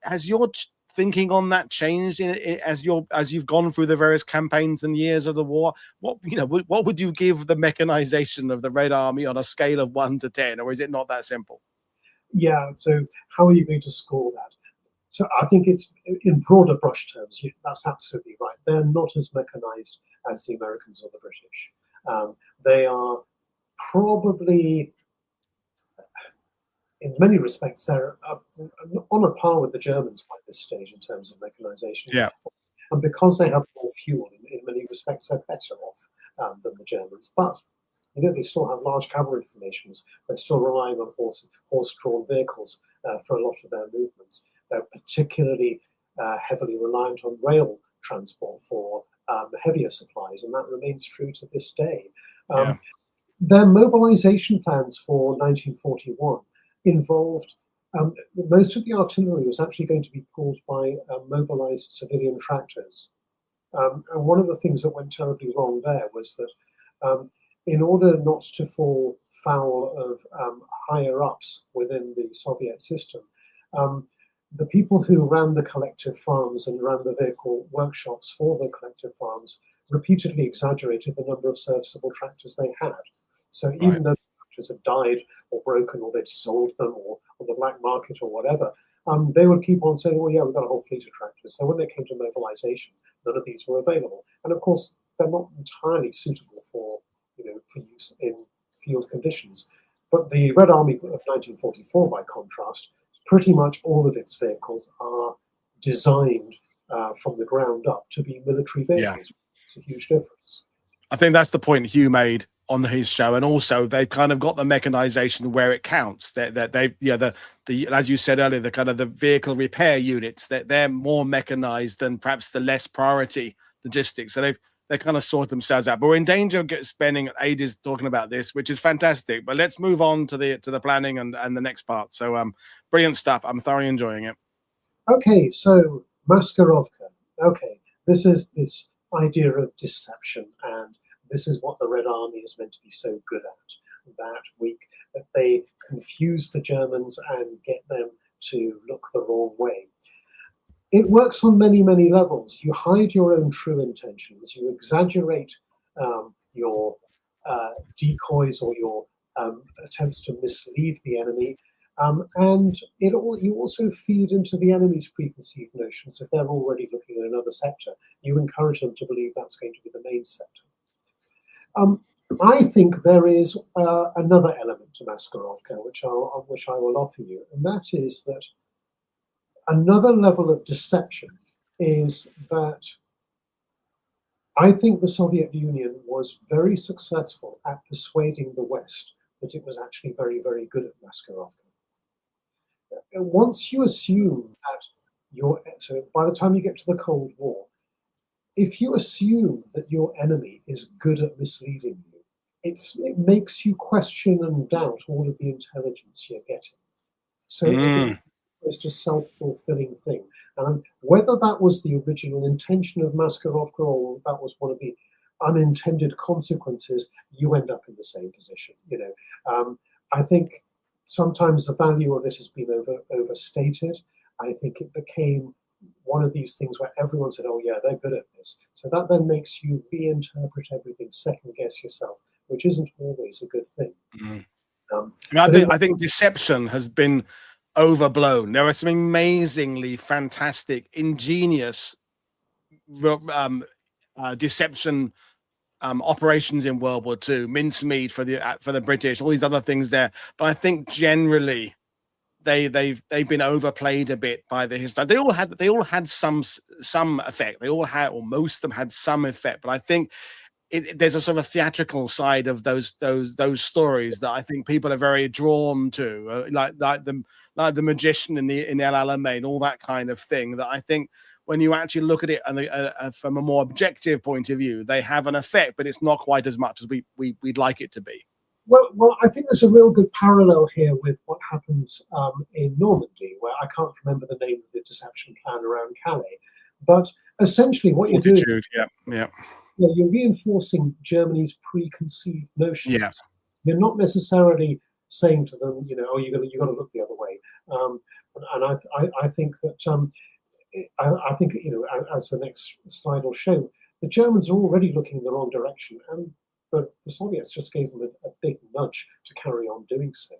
Has your thinking on that changed as you've gone through the various campaigns and years of the war? What would you give the mechanization of the Red Army on a scale of 1 to 10, or is it not that simple? Yeah. So how are you going to score that? So I think it's in broader brush terms. That's absolutely right. They're not as mechanized as the Americans or the British. They are probably, in many respects, they're on a par with the Germans by this stage in terms of mechanization. Yeah. And because they have more fuel, in many respects, they're better off than the Germans. But they still have large cavalry formations. They're still relying on horse-drawn vehicles for a lot of their movements. They're particularly heavily reliant on rail transport for heavier supplies, and that remains true to this day. Their mobilization plans for 1941 involved most of the artillery was actually going to be pulled by mobilized civilian tractors. And one of the things that went terribly wrong there was that in order not to fall foul of higher ups within the Soviet system, the people who ran the collective farms and ran the vehicle workshops for the collective farms repeatedly exaggerated the number of serviceable tractors they had. So even though the tractors had died or broken, or they'd sold them or on the black market or whatever, they would keep on saying, well, yeah, we've got a whole fleet of tractors. So when they came to mobilization, none of these were available. And of course, they're not entirely suitable for use in field conditions. But the Red Army of 1944, by contrast, pretty much all of its vehicles are designed from the ground up to be military vehicles. It's a huge difference. I think that's the point Hugh made on his show, and also they've kind of got the mechanization where it counts. That they've the as you said earlier, the kind of the vehicle repair units, that they're more mechanized than perhaps the less priority logistics. So they kind of sort themselves out. But we're in danger of spending ages talking about this, which is fantastic. But let's move on to the planning and the next part. So brilliant stuff. I'm thoroughly enjoying it. Okay, so Maskarovka. Okay, this is this idea of deception, and this is what the Red Army is meant to be so good at. That they confuse the Germans and get them to look the wrong way. It works on many, many levels. You hide your own true intentions. You exaggerate your decoys or your attempts to mislead the enemy. And you also feed into the enemy's preconceived notions. If they're already looking at another sector, you encourage them to believe that's going to be the main sector. I think there is another element to Maskarovka, which I will offer you, and that is that another level of deception is that I think the Soviet Union was very successful at persuading the West that it was actually very, very good at Maskarovka. Once you assume that so by the time you get to the Cold War, if you assume that your enemy is good at misleading you, it makes you question and doubt all of the intelligence you're getting. So it's just a self-fulfilling thing. And whether that was the original intention of Maskarovka or that was one of the unintended consequences, you end up in the same position. I think sometimes the value of it has been overstated. I think it became one of these things where everyone said, oh yeah, they're good at this. So that then makes you reinterpret everything, second guess yourself, which isn't always a good thing. I think deception has been overblown. There are some amazingly fantastic, ingenious deception operations in World War II, mincemeat for the British, all these other things there. But I think generally they've been overplayed a bit by the history. They all had some effect. They all had, or most of them had some effect. But I think there's a sort of theatrical side of those stories that I think people are very drawn to, like the magician in El Alamein, all that kind of thing. That I think when you actually look at it from a more objective point of view, they have an effect, but it's not quite as much as we'd like it to be. Well, I think there's a real good parallel here with what happens in Normandy, where I can't remember the name of the deception plan around Calais, but essentially what you're doing, you're reinforcing Germany's preconceived notions. Yeah. You're not necessarily saying to them, oh, you got to look the other way. And I think that I think as the next slide will show, the Germans are already looking in the wrong direction, and but the Soviets just gave them a big nudge to carry on doing so.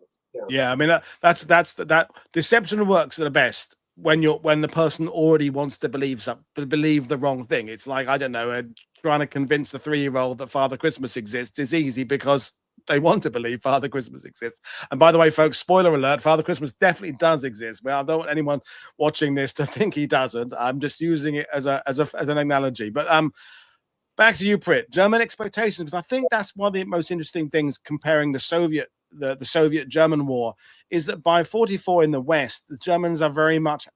Yeah, I mean that deception works at the best when the person already wants to believe the wrong thing. It's like, I don't know, trying to convince a 3-year-old that Father Christmas exists is easy because they want to believe Father Christmas exists. And by the way, folks, spoiler alert, Father Christmas definitely does exist. Well, I don't want anyone watching this to think he doesn't. I'm just using it as an analogy. But back to you, Prit. German expectations. I think that's one of the most interesting things comparing the Soviet-German war is that by 44 in the West, the Germans are very much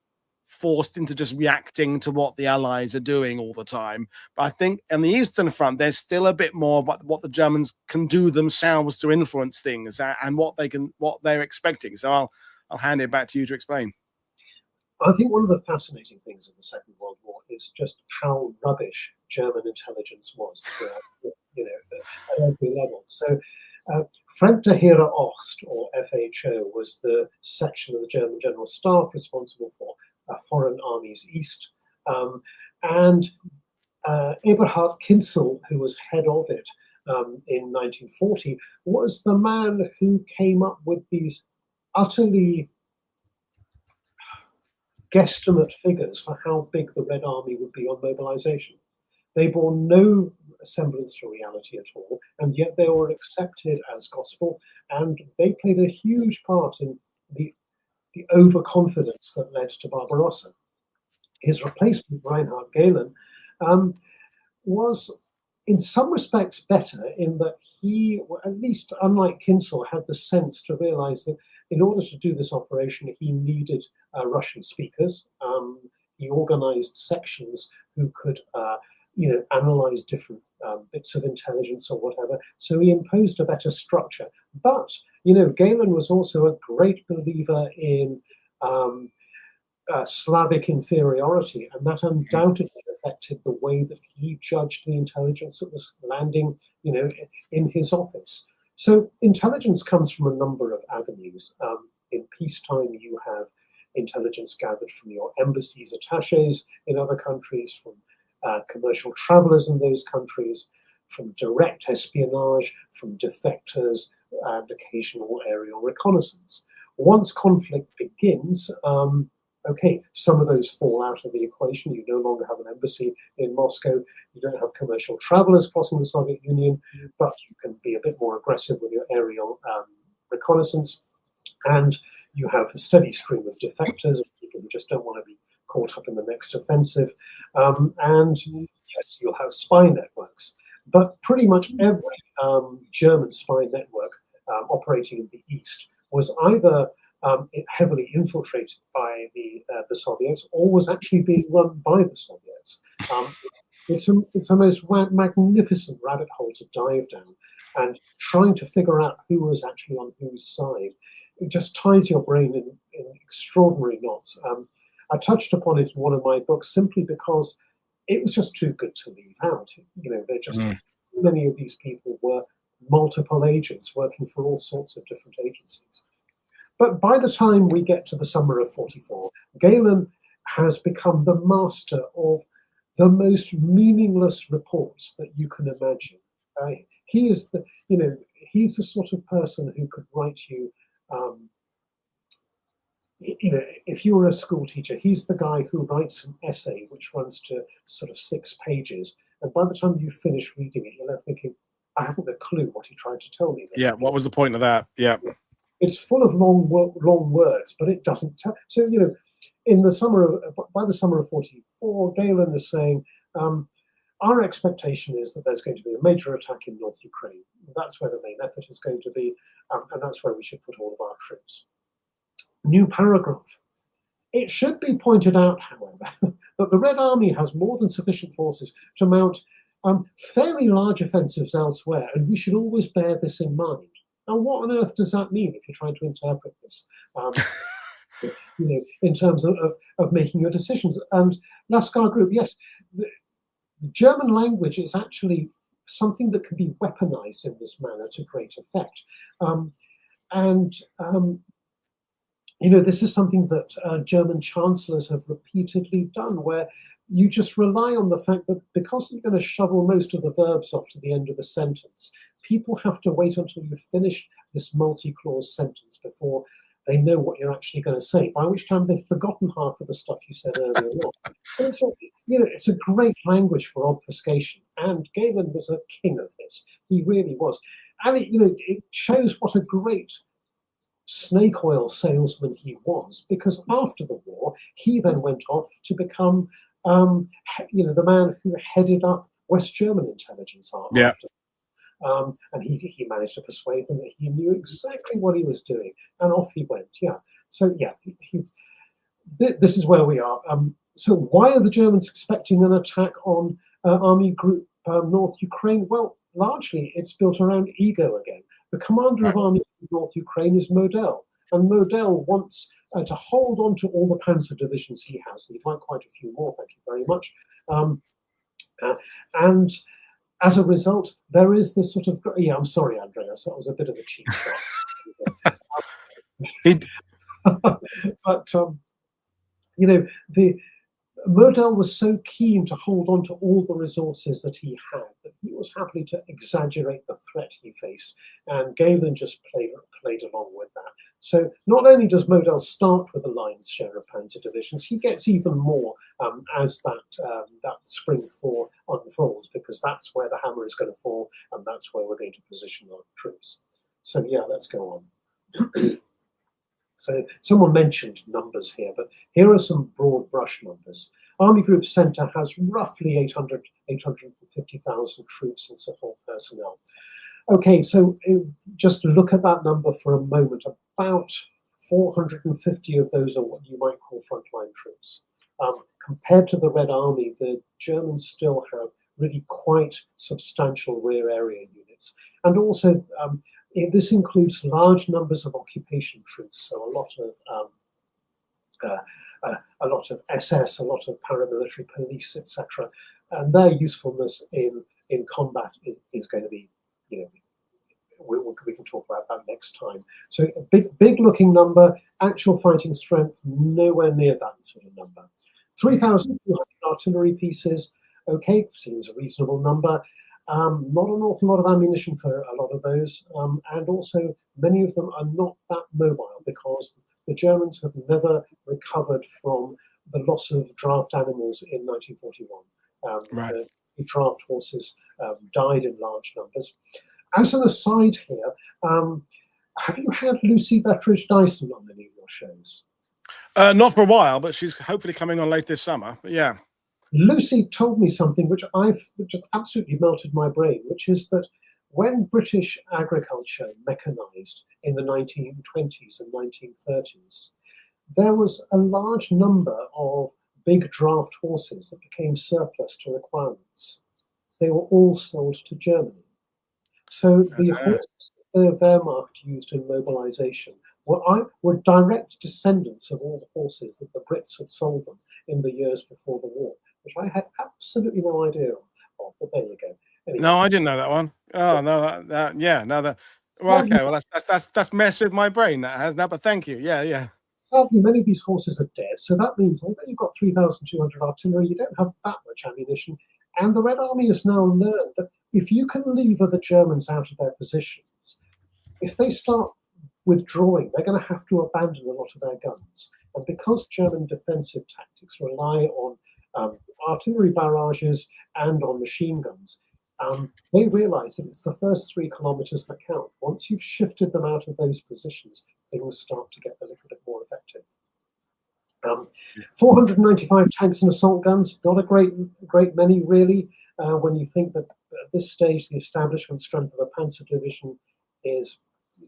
forced into just reacting to what the Allies are doing all the time. But I think on the Eastern Front, there's still a bit more about what the Germans can do themselves to influence things and what they're expecting. So I'll hand it back to you to explain. I think one of the fascinating things of the Second World War is just how rubbish German intelligence was at every level. So Fremde Heere Ost, or FHO, was the section of the German General Staff responsible for foreign armies east. And Eberhard Kinzel, who was head of it in 1940, was the man who came up with these utterly guesstimate figures for how big the Red Army would be on mobilization. They bore no a semblance to reality at all, and yet they were accepted as gospel, and they played a huge part in the overconfidence that led to Barbarossa. His replacement, Reinhard Gehlen, was in some respects better in that he, at least unlike Kinsel, had the sense to realize that in order to do this operation, he needed Russian speakers. He organized sections who could, analyze different bits of intelligence or whatever. So he imposed a better structure. But, Gehlen was also a great believer in Slavic inferiority, and that undoubtedly affected the way that he judged the intelligence that was landing, in his office. So intelligence comes from a number of avenues. In peacetime, you have intelligence gathered from your embassies, attaches in other countries, from commercial travelers in those countries, from direct espionage, from defectors, and occasional aerial reconnaissance. Once conflict begins, some of those fall out of the equation. You no longer have an embassy in Moscow. You don't have commercial travelers crossing the Soviet Union, but you can be a bit more aggressive with your aerial reconnaissance. And you have a steady stream of defectors, people who just don't want to be caught up in the next offensive. And yes, you'll have spy networks. But pretty much every German spy network operating in the East was either heavily infiltrated by the Soviets, or was actually being run by the Soviets. It's a most magnificent rabbit hole to dive down, and trying to figure out who was actually on whose side. It just ties your brain in extraordinary knots. I touched upon it in one of my books simply because it was just too good to leave out. Many of these people were multiple agents working for all sorts of different agencies. But by the time we get to the summer of 44, Gehlen has become the master of the most meaningless reports that you can imagine. He is he's the sort of person who could write you, if you were a school teacher, he's the guy who writes an essay which runs to sort of 6 pages. And by the time you finish reading it, you're left thinking, I haven't a clue what he tried to tell me there. Yeah, what was the point of that? Yeah. It's full of long words, but it doesn't tell. So, by the summer of 44, Gehlen is saying, our expectation is that there's going to be a major attack in North Ukraine. That's where the main effort is going to be, and that's where we should put all of our troops. New paragraph. It should be pointed out, however, that the Red Army has more than sufficient forces to mount fairly large offensives elsewhere, and we should always bear this in mind. Now, what on earth does that mean if you're trying to interpret this, in terms of making your decisions? And Lascar Group, yes, the German language is actually something that can be weaponized in this manner to great effect. This is something that German chancellors have repeatedly done, where you just rely on the fact that because you're going to shovel most of the verbs off to the end of the sentence, people have to wait until you've finished this multi-clause sentence before they know what you're actually going to say, by which time they've forgotten half of the stuff you said earlier on. It's a great language for obfuscation, and Gehlen was a king of this. He really was. And it shows what a great snake oil salesman he was, because after the war, he then went off to become the man who headed up West German intelligence after. And he managed to persuade them that he knew exactly what he was doing, and off he went. Yeah. So yeah, this is where we are. So why are the Germans expecting an attack on Army Group North Ukraine? Well, largely it's built around ego again. The commander of Army North Ukraine is Model, and Model wants to hold on to all the panzer divisions he has. And he'd like quite a few more, thank you very much. And as a result, there is this sort of, I'm sorry, Andreas, that was a bit of a cheap shot. But, the Model was so keen to hold on to all the resources that he had that he was happy to exaggerate the threat he faced, and Gehlen just played along with that. So not only does Model start with a lion's share of panzer divisions, he gets even more as that spring 4 unfolds, because that's where the hammer is going to fall, and that's where we're going to position our troops. So yeah, let's go on. So someone mentioned numbers here, but here are some broad brush numbers. Army Group Centre has roughly 850,000 troops and support personnel. Okay, so just look at that number for a moment. About 450 of those are what you might call frontline troops. Compared to the Red Army, the Germans still have really quite substantial rear area units. And also, this includes large numbers of occupation troops, so a lot of SS, a lot of paramilitary police, etc. And their usefulness in combat is going to be, we can talk about that next time. So a big looking number, actual fighting strength, nowhere near that sort of number. 3,200 artillery pieces, okay, seems a reasonable number. Not an awful lot of ammunition for a lot of those, and also many of them are not that mobile, because the Germans have never recovered from the loss of draft animals in 1941. Right. The draft horses died in large numbers. As an aside here, have you had Lucy Betteridge Dyson on any of your shows? Not for a while, but she's hopefully coming on late this summer. But yeah. Lucy told me something which just absolutely melted my brain, which is that when British agriculture mechanized in the 1920s and 1930s, there was a large number of big draft horses that became surplus to requirements. They were all sold to Germany. So the horses the Wehrmacht used in mobilization were direct descendants of all the horses that the Brits had sold them in the years before the war, which I had absolutely no idea of, but there you go. Anyway. No, I didn't know that one. Oh no, well, okay, well that's messed with my brain, that has now, but thank you. Yeah. Sadly, many of these horses are dead, so that means although you've got 3,200 artillery, you don't have that much ammunition. And the Red Army has now learned that if you can lever the Germans out of their positions, if they start withdrawing, they're going to have to abandon a lot of their guns. And because German defensive tactics rely on artillery barrages and on machine guns, they realize that it's the first 3 kilometers that count. Once you've shifted them out of those positions, things start to get a little bit more effective. 495 tanks and assault guns, not a great many really, when you think that at this stage the establishment strength of a panzer division is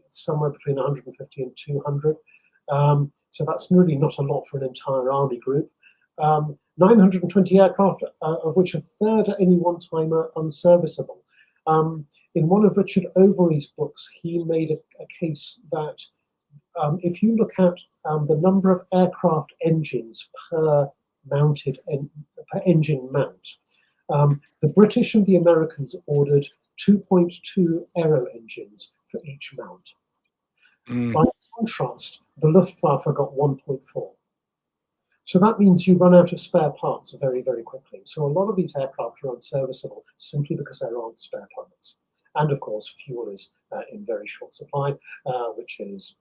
somewhere between 150 and 200. So that's really not a lot for an entire army group. 920 aircraft, of which a third at any one time are unserviceable. In one of Richard Overy's books, he made a case that if you look at the number of aircraft engines per engine mount, the British and the Americans ordered 2.2 aero engines for each mount. By contrast, the Luftwaffe got 1.4. So that means you run out of spare parts very, very quickly. So a lot of these aircraft are unserviceable simply because there aren't spare parts. And of course, fuel is in very short supply, which is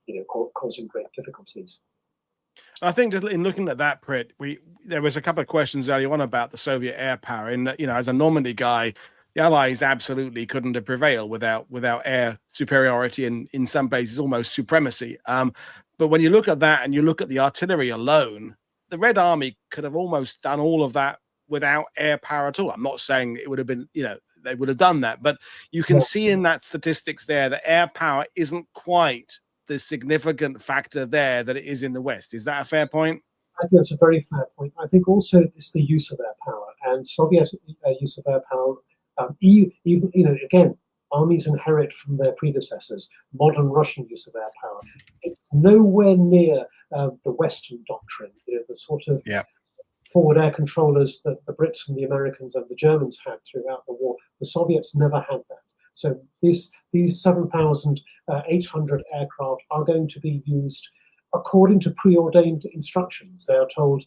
causing great difficulties. I think that in looking at that, Prit, there was a couple of questions earlier on about the Soviet air power. And as a Normandy guy, the Allies absolutely couldn't have prevailed without air superiority, and in some places almost supremacy. But when you look at that and you look at the artillery alone, the Red Army could have almost done all of that without air power at all. I'm not saying it would have been, they would have done that, but you can see in that statistics there that air power isn't quite the significant factor there that it is in the West. Is that a fair point? I think that's a very fair point. I think also it's the use of air power, and Soviet use of air power. Even again, armies inherit from their predecessors modern Russian use of air power. It's nowhere near the Western doctrine, the sort of forward air controllers that the Brits and the Americans and the Germans had throughout the war. The Soviets never had that. So these 7,800 aircraft are going to be used according to preordained instructions. They are told,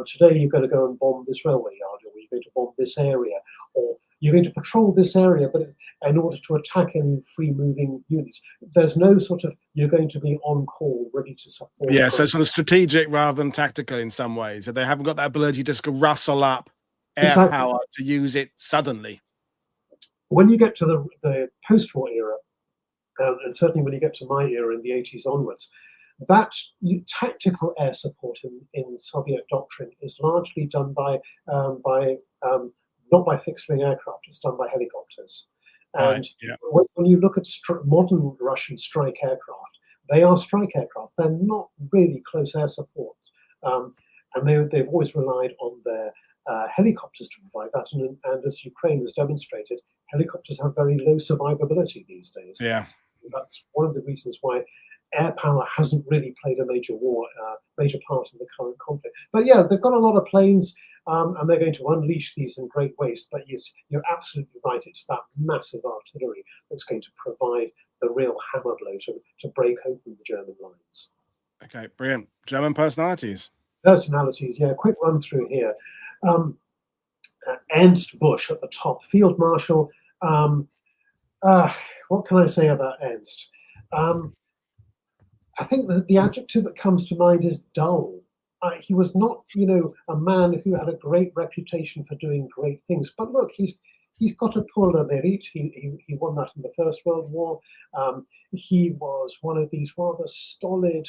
today you're going to go and bomb this railway yard, or you're going to bomb this area, or you're going to patrol this area, but in order to attack any free-moving units. There's no sort of, you're going to be on call, ready to support. Yeah, so sort of strategic rather than tactical in some ways. So they haven't got that ability just to rustle up air power to use it suddenly. When you get to the post-war era, and certainly when you get to my era in the 80s onwards, that tactical air support in Soviet doctrine is largely done by not by fixed-wing aircraft. It's done by helicopters. And when you look at modern Russian strike aircraft, they are strike aircraft. They're not really close air support, and they've always relied on their helicopters to provide that. And as Ukraine has demonstrated, helicopters have very low survivability these days. Yeah, that's one of the reasons why air power hasn't really played a major part in the current conflict. But yeah, they've got a lot of planes, and they're going to unleash these in great waste. But yes, you're absolutely right. It's that massive artillery that's going to provide the real hammer blow to break open the German lines. Okay, brilliant. German personalities. Personalities, yeah. Quick run through here. Enst Bush at the top, Field Marshal. What can I say about Enst? I think that the adjective that comes to mind is dull. He was not, a man who had a great reputation for doing great things. But look, he's got a pull of merit. He won that in the First World War. He was one of these rather stolid,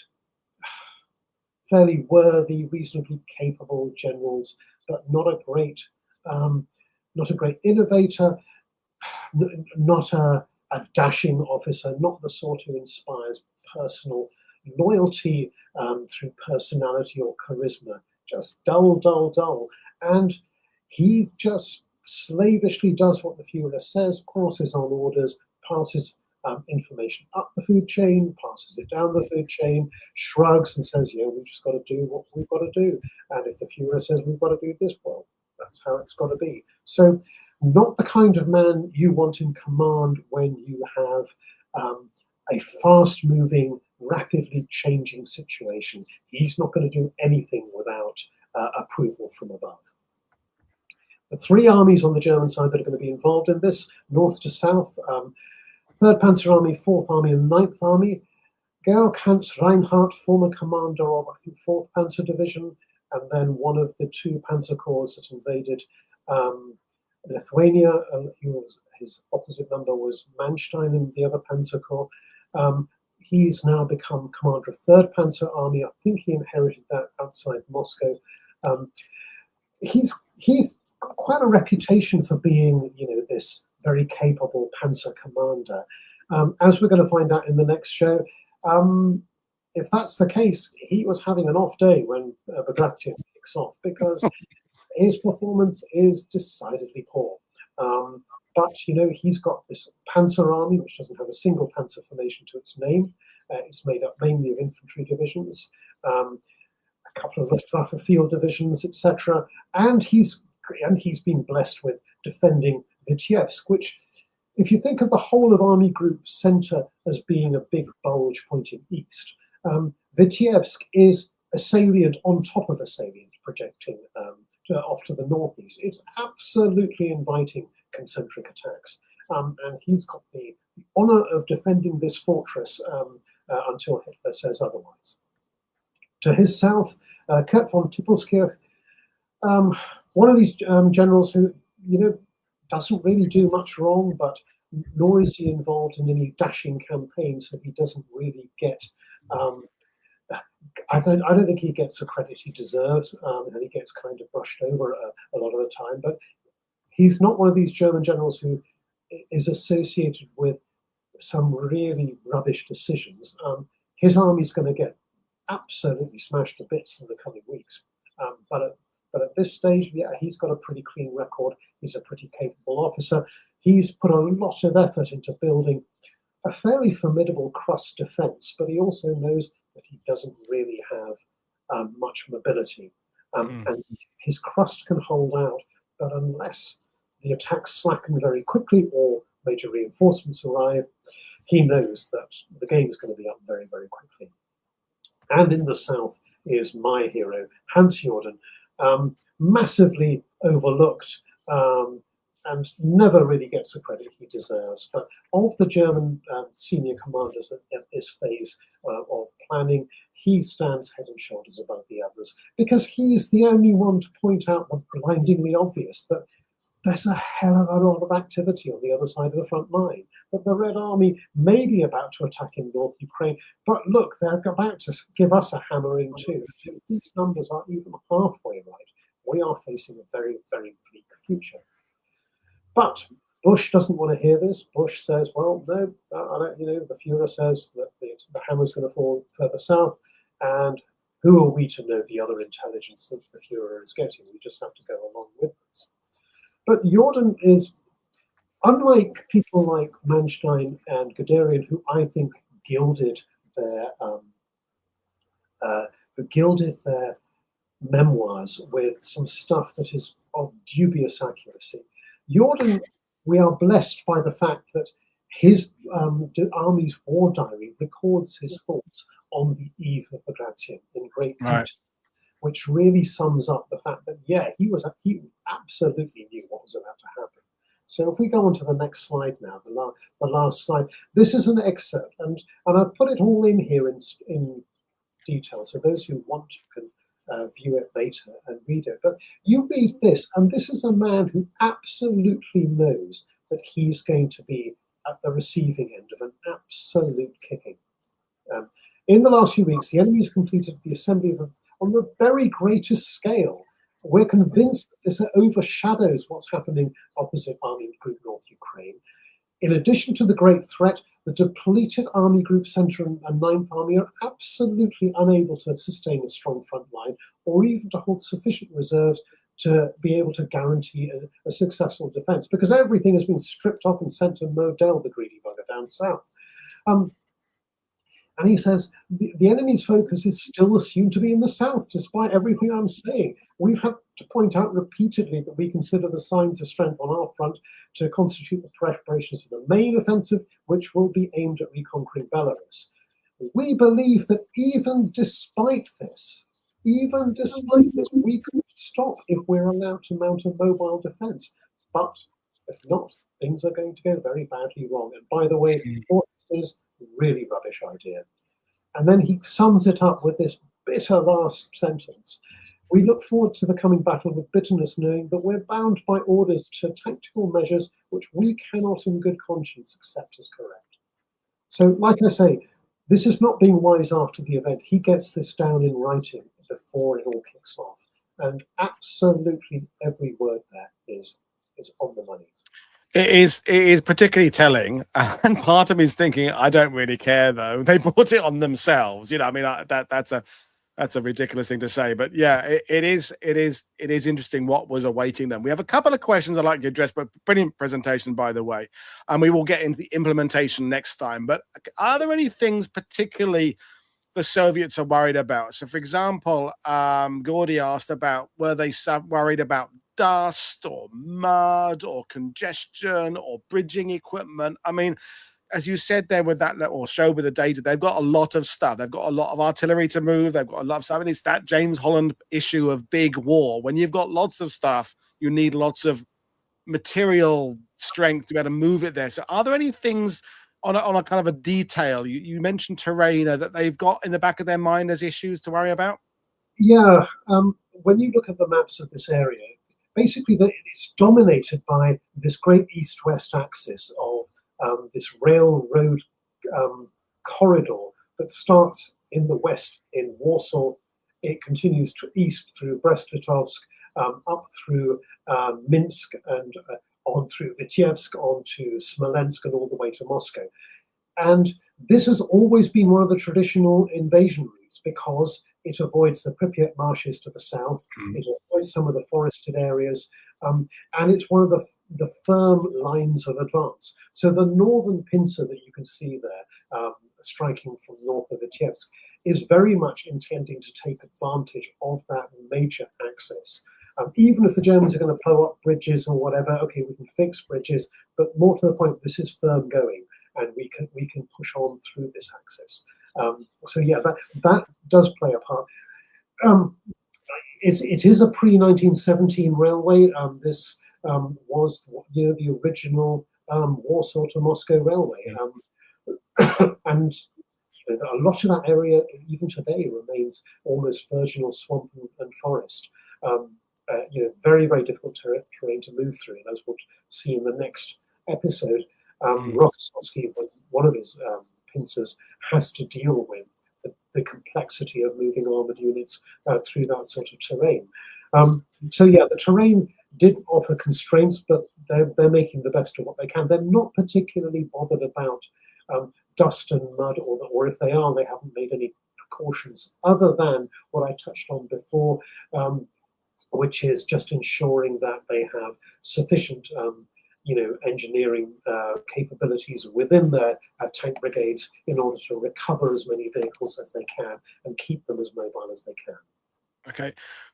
fairly worthy, reasonably capable generals, but not a great innovator, not a dashing officer, not the sort who inspires personal loyalty through personality or charisma. Just dull, dull, dull. And he just slavishly does what the Führer says, passes on orders, passes information up the food chain, passes it down the food chain, shrugs and says, we've just got to do what we've got to do. And if the Führer says we've got to do this, well, that's how it's got to be. So not the kind of man you want in command when you have a fast-moving, rapidly changing situation. He's not going to do anything without approval from above. The three armies on the German side that are going to be involved in this, north to south, 3rd Panzer Army, 4th Army and 9th Army. Georg Hans Reinhardt, former commander of, 4th Panzer Division, and then one of the 2 Panzer Corps that invaded Lithuania. His opposite number was Manstein in the other Panzer Corps. He's now become commander of 3rd Panzer Army. I think he inherited that outside Moscow. He's got quite a reputation for being, this very capable panzer commander. As we're going to find out in the next show, if that's the case, he was having an off day when Bagration kicks off, because his performance is decidedly poor. But, he's got this panzer army, which doesn't have a single panzer formation to its name. It's made up mainly of infantry divisions, a couple of Luftwaffe field divisions, etc. And he's been blessed with defending Vitebsk, which, if you think of the whole of Army Group Center as being a big bulge pointing east, Vitebsk is a salient on top of a salient projecting off to the northeast. It's absolutely inviting concentric attacks. And he's got the honor of defending this fortress until Hitler says otherwise. To his south, Kurt von Tippelskirch, one of these generals who, doesn't really do much wrong, but nor is he involved in any dashing campaigns, so he doesn't really get, I don't think he gets the credit he deserves, and he gets kind of brushed over a lot of the time, but he's not one of these German generals who is associated with some really rubbish decisions. His army's going to get absolutely smashed to bits in the coming weeks, but at this stage, yeah, he's got a pretty clean record. He's a pretty capable officer. He's put a lot of effort into building a fairly formidable crust defense, but he also knows that he doesn't really have much mobility. And his crust can hold out, but unless the attacks slacken very quickly or major reinforcements arrive, he knows that the game is going to be up very, very quickly. And in the south is my hero, Hans Jordan, massively overlooked and never really gets the credit he deserves. But of the German senior commanders at this phase of planning, he stands head and shoulders above the others, because he's the only one to point out the blindingly obvious, that there's a hell of a lot of activity on the other side of the front line, that the Red Army may be about to attack in North Ukraine, but look, they're about to give us a hammering too. If these numbers are even halfway right, we are facing a very, very bleak future. But Bush doesn't want to hear this. Bush says, well, no, the Führer says that the hammer's going to fall further south, and who are we to know the other intelligence that the Führer is getting? We just have to go along with this. But Jordan is, unlike people like Manstein and Guderian, who I think gilded their memoirs with some stuff that is of dubious accuracy. Jordan, we are blessed by the fact that his army's war diary records his thoughts on the eve of Bagration in great detail, which really sums up the fact that, yeah, he absolutely knew what was about to happen. So if we go on to the next slide now, the last slide, this is an excerpt, and I've put it all in here in detail, so those who want can view it later and read it. But you read this, and this is a man who absolutely knows that he's going to be at the receiving end of an absolute kicking. In the last few weeks, the enemy has completed the assembly on the very greatest scale. We're convinced that this overshadows what's happening opposite Army Group North Ukraine. In addition to the great threat, the depleted Army Group Centre and 9th Army are absolutely unable to sustain a strong front line, or even to hold sufficient reserves to be able to guarantee a successful defence, because everything has been stripped off and sent to Model, the greedy bugger, down south. And he says, the enemy's focus is still assumed to be in the south, despite everything I'm saying. We've had to point out repeatedly that we consider the signs of strength on our front to constitute the preparations for the main offensive, which will be aimed at reconquering Belarus. We believe that even despite this, we could stop if we're allowed to mount a mobile defence. But if not, things are going to go very badly wrong. And by the way, is really rubbish idea. And then he sums it up with this bitter last sentence. We look forward to the coming battle with bitterness, knowing that we're bound by orders to tactical measures which we cannot in good conscience accept as correct. So, like I say, this is not being wise after the event. He gets this down in writing before it all kicks off. And absolutely every word there is on the money. It is particularly telling, and part of me is thinking, I don't really care though. They brought it on themselves, I mean, that's a ridiculous thing to say, but yeah, it is interesting what was awaiting them. We have a couple of questions I'd like to address, but brilliant presentation, by the way, and we will get into the implementation next time. But are there any things particularly the Soviets are worried about? So, for example, Gordy asked about, were they worried about dust or mud or congestion or bridging equipment? I mean, as you said there with that little show with the data, they've got a lot of stuff. They've got a lot of artillery to move. They've got a lot of stuff. And it's that James Holland issue of big war. When you've got lots of stuff, you need lots of material strength to be able to move it there. So are there any things on a kind of a detail? You mentioned terrain that they've got in the back of their mind as issues to worry about? Yeah. When you look at the maps of this area, basically it's dominated by this great east-west axis of this railroad corridor that starts in the west in Warsaw. It continues to east through Brest-Litovsk, up through Minsk and on through Vitebsk, on to Smolensk and all the way to Moscow. And this has always been one of the traditional invasion routes because it avoids the Pripyat marshes to the south, it avoids some of the forested areas, and it's one of the firm lines of advance. So the northern pincer that you can see there, striking from north of Vitebsk, is very much intending to take advantage of that major axis. Even if the Germans are going to blow up bridges or whatever, okay, we can fix bridges, but more to the point, this is firm going, and we can push on through this axis. So yeah, that does play a part. It is a pre-1917 railway. This was, the original Warsaw to Moscow railway, and a lot of that area, even today, remains almost virginal swamp and forest. Very, very difficult terrain to move through. And as we'll see in the next episode, Rokossovsky, one of his pincers, has to deal with the complexity of moving armoured units through that sort of terrain. The terrain did offer constraints, but they're making the best of what they can. They're not particularly bothered about dust and mud, or if they are, they haven't made any precautions other than what I touched on before, which is just ensuring that they have sufficient engineering capabilities within their tank brigades in order to recover as many vehicles as they can and keep them as mobile as they can. Okay,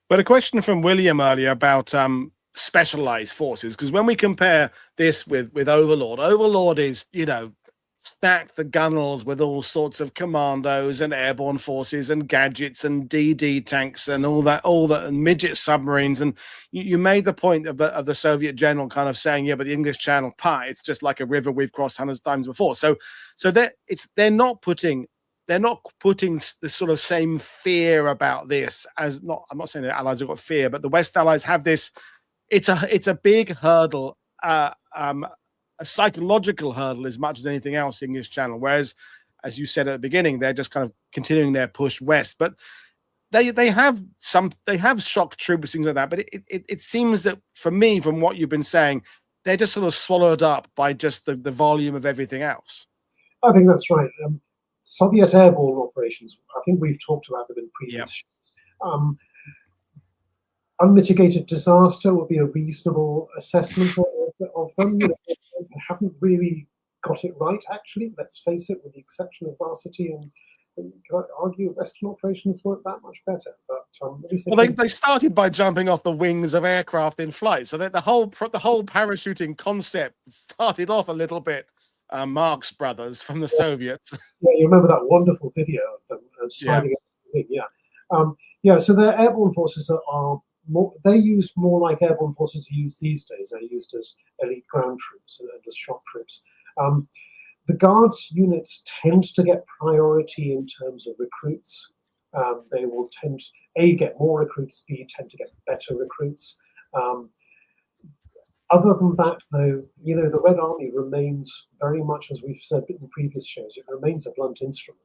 but a question from William earlier about specialized forces, because when we compare this with Overlord is, stack the gunnels with all sorts of commandos and airborne forces and gadgets and DD tanks and all that and midget submarines. And you made the point of the Soviet general kind of saying, yeah, but the English Channel, it's just like a river we've crossed hundreds of times before. So they're not putting the sort of same fear about this as I'm not saying the Allies have got fear, but the West Allies have this. It's a big hurdle, a psychological hurdle as much as anything else, English Channel. Whereas, as you said at the beginning, they're just kind of continuing their push west. But they have shock troops, things like that. But it seems that, for me, from what you've been saying, they're just sort of swallowed up by just the volume of everything else. I think that's right. Soviet airborne operations, I think we've talked about them in previous shows. Unmitigated disaster would be a reasonable assessment of them. They haven't really got it right, actually. Let's face it, with the exception of Varsity, and can I argue Western operations weren't that much better. But at least they started by jumping off the wings of aircraft in flight, so that the whole parachuting concept started off a little bit Marx Brothers from the Soviets. Yeah, you remember that wonderful video of them sliding up the wing. So their airborne forces are more, they're used more like airborne forces are used these days. They're used as elite ground troops and as shock troops. The Guards units tend to get priority in terms of recruits. They will tend to, get more recruits, B, tend to get better recruits. Other than that, though, the Red Army remains very much, as we've said in previous shows, it remains a blunt instrument,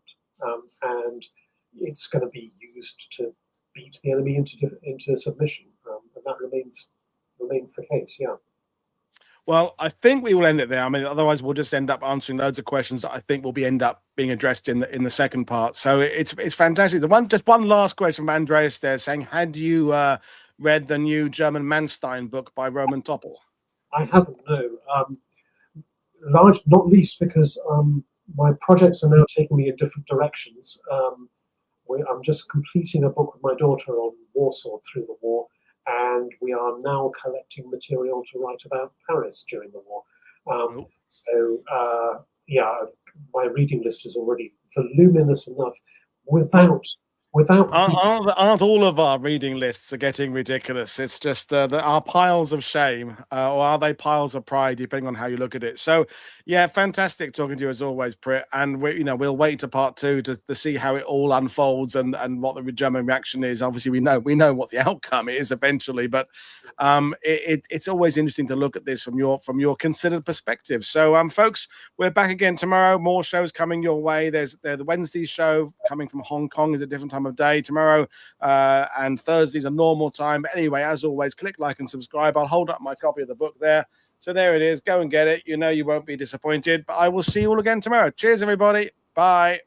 and it's going to be used to beat the enemy into submission, and that remains the case. Yeah. Well, I think we will end it there. I mean, otherwise we'll just end up answering loads of questions that I think will end up being addressed in the second part. So it's fantastic. Just one last question from Andreas there, saying, had you read the new German Manstein book by Roman Toppel? I haven't, no. Not least because my projects are now taking me in different directions. I'm just completing a book with my daughter on Warsaw through the war, and we are now collecting material to write about Paris during the war. My reading list is already voluminous enough without. Aren't all of our reading lists are getting ridiculous? It's just our piles of shame, or are they piles of pride, depending on how you look at it. So, yeah, fantastic talking to you as always, Prit. And we'll wait to part two to see how it all unfolds and what the German reaction is. Obviously, we know what the outcome is eventually, but it's always interesting to look at this from your considered perspective. So, folks, we're back again tomorrow. More shows coming your way. There's the Wednesday show coming from Hong Kong is a different time of day tomorrow, and Thursday's a normal time. But anyway, as always, click like and subscribe. I'll hold up my copy of the book there. So there it is. Go and get it. You won't be disappointed. But I will see you all again tomorrow. Cheers, everybody. Bye.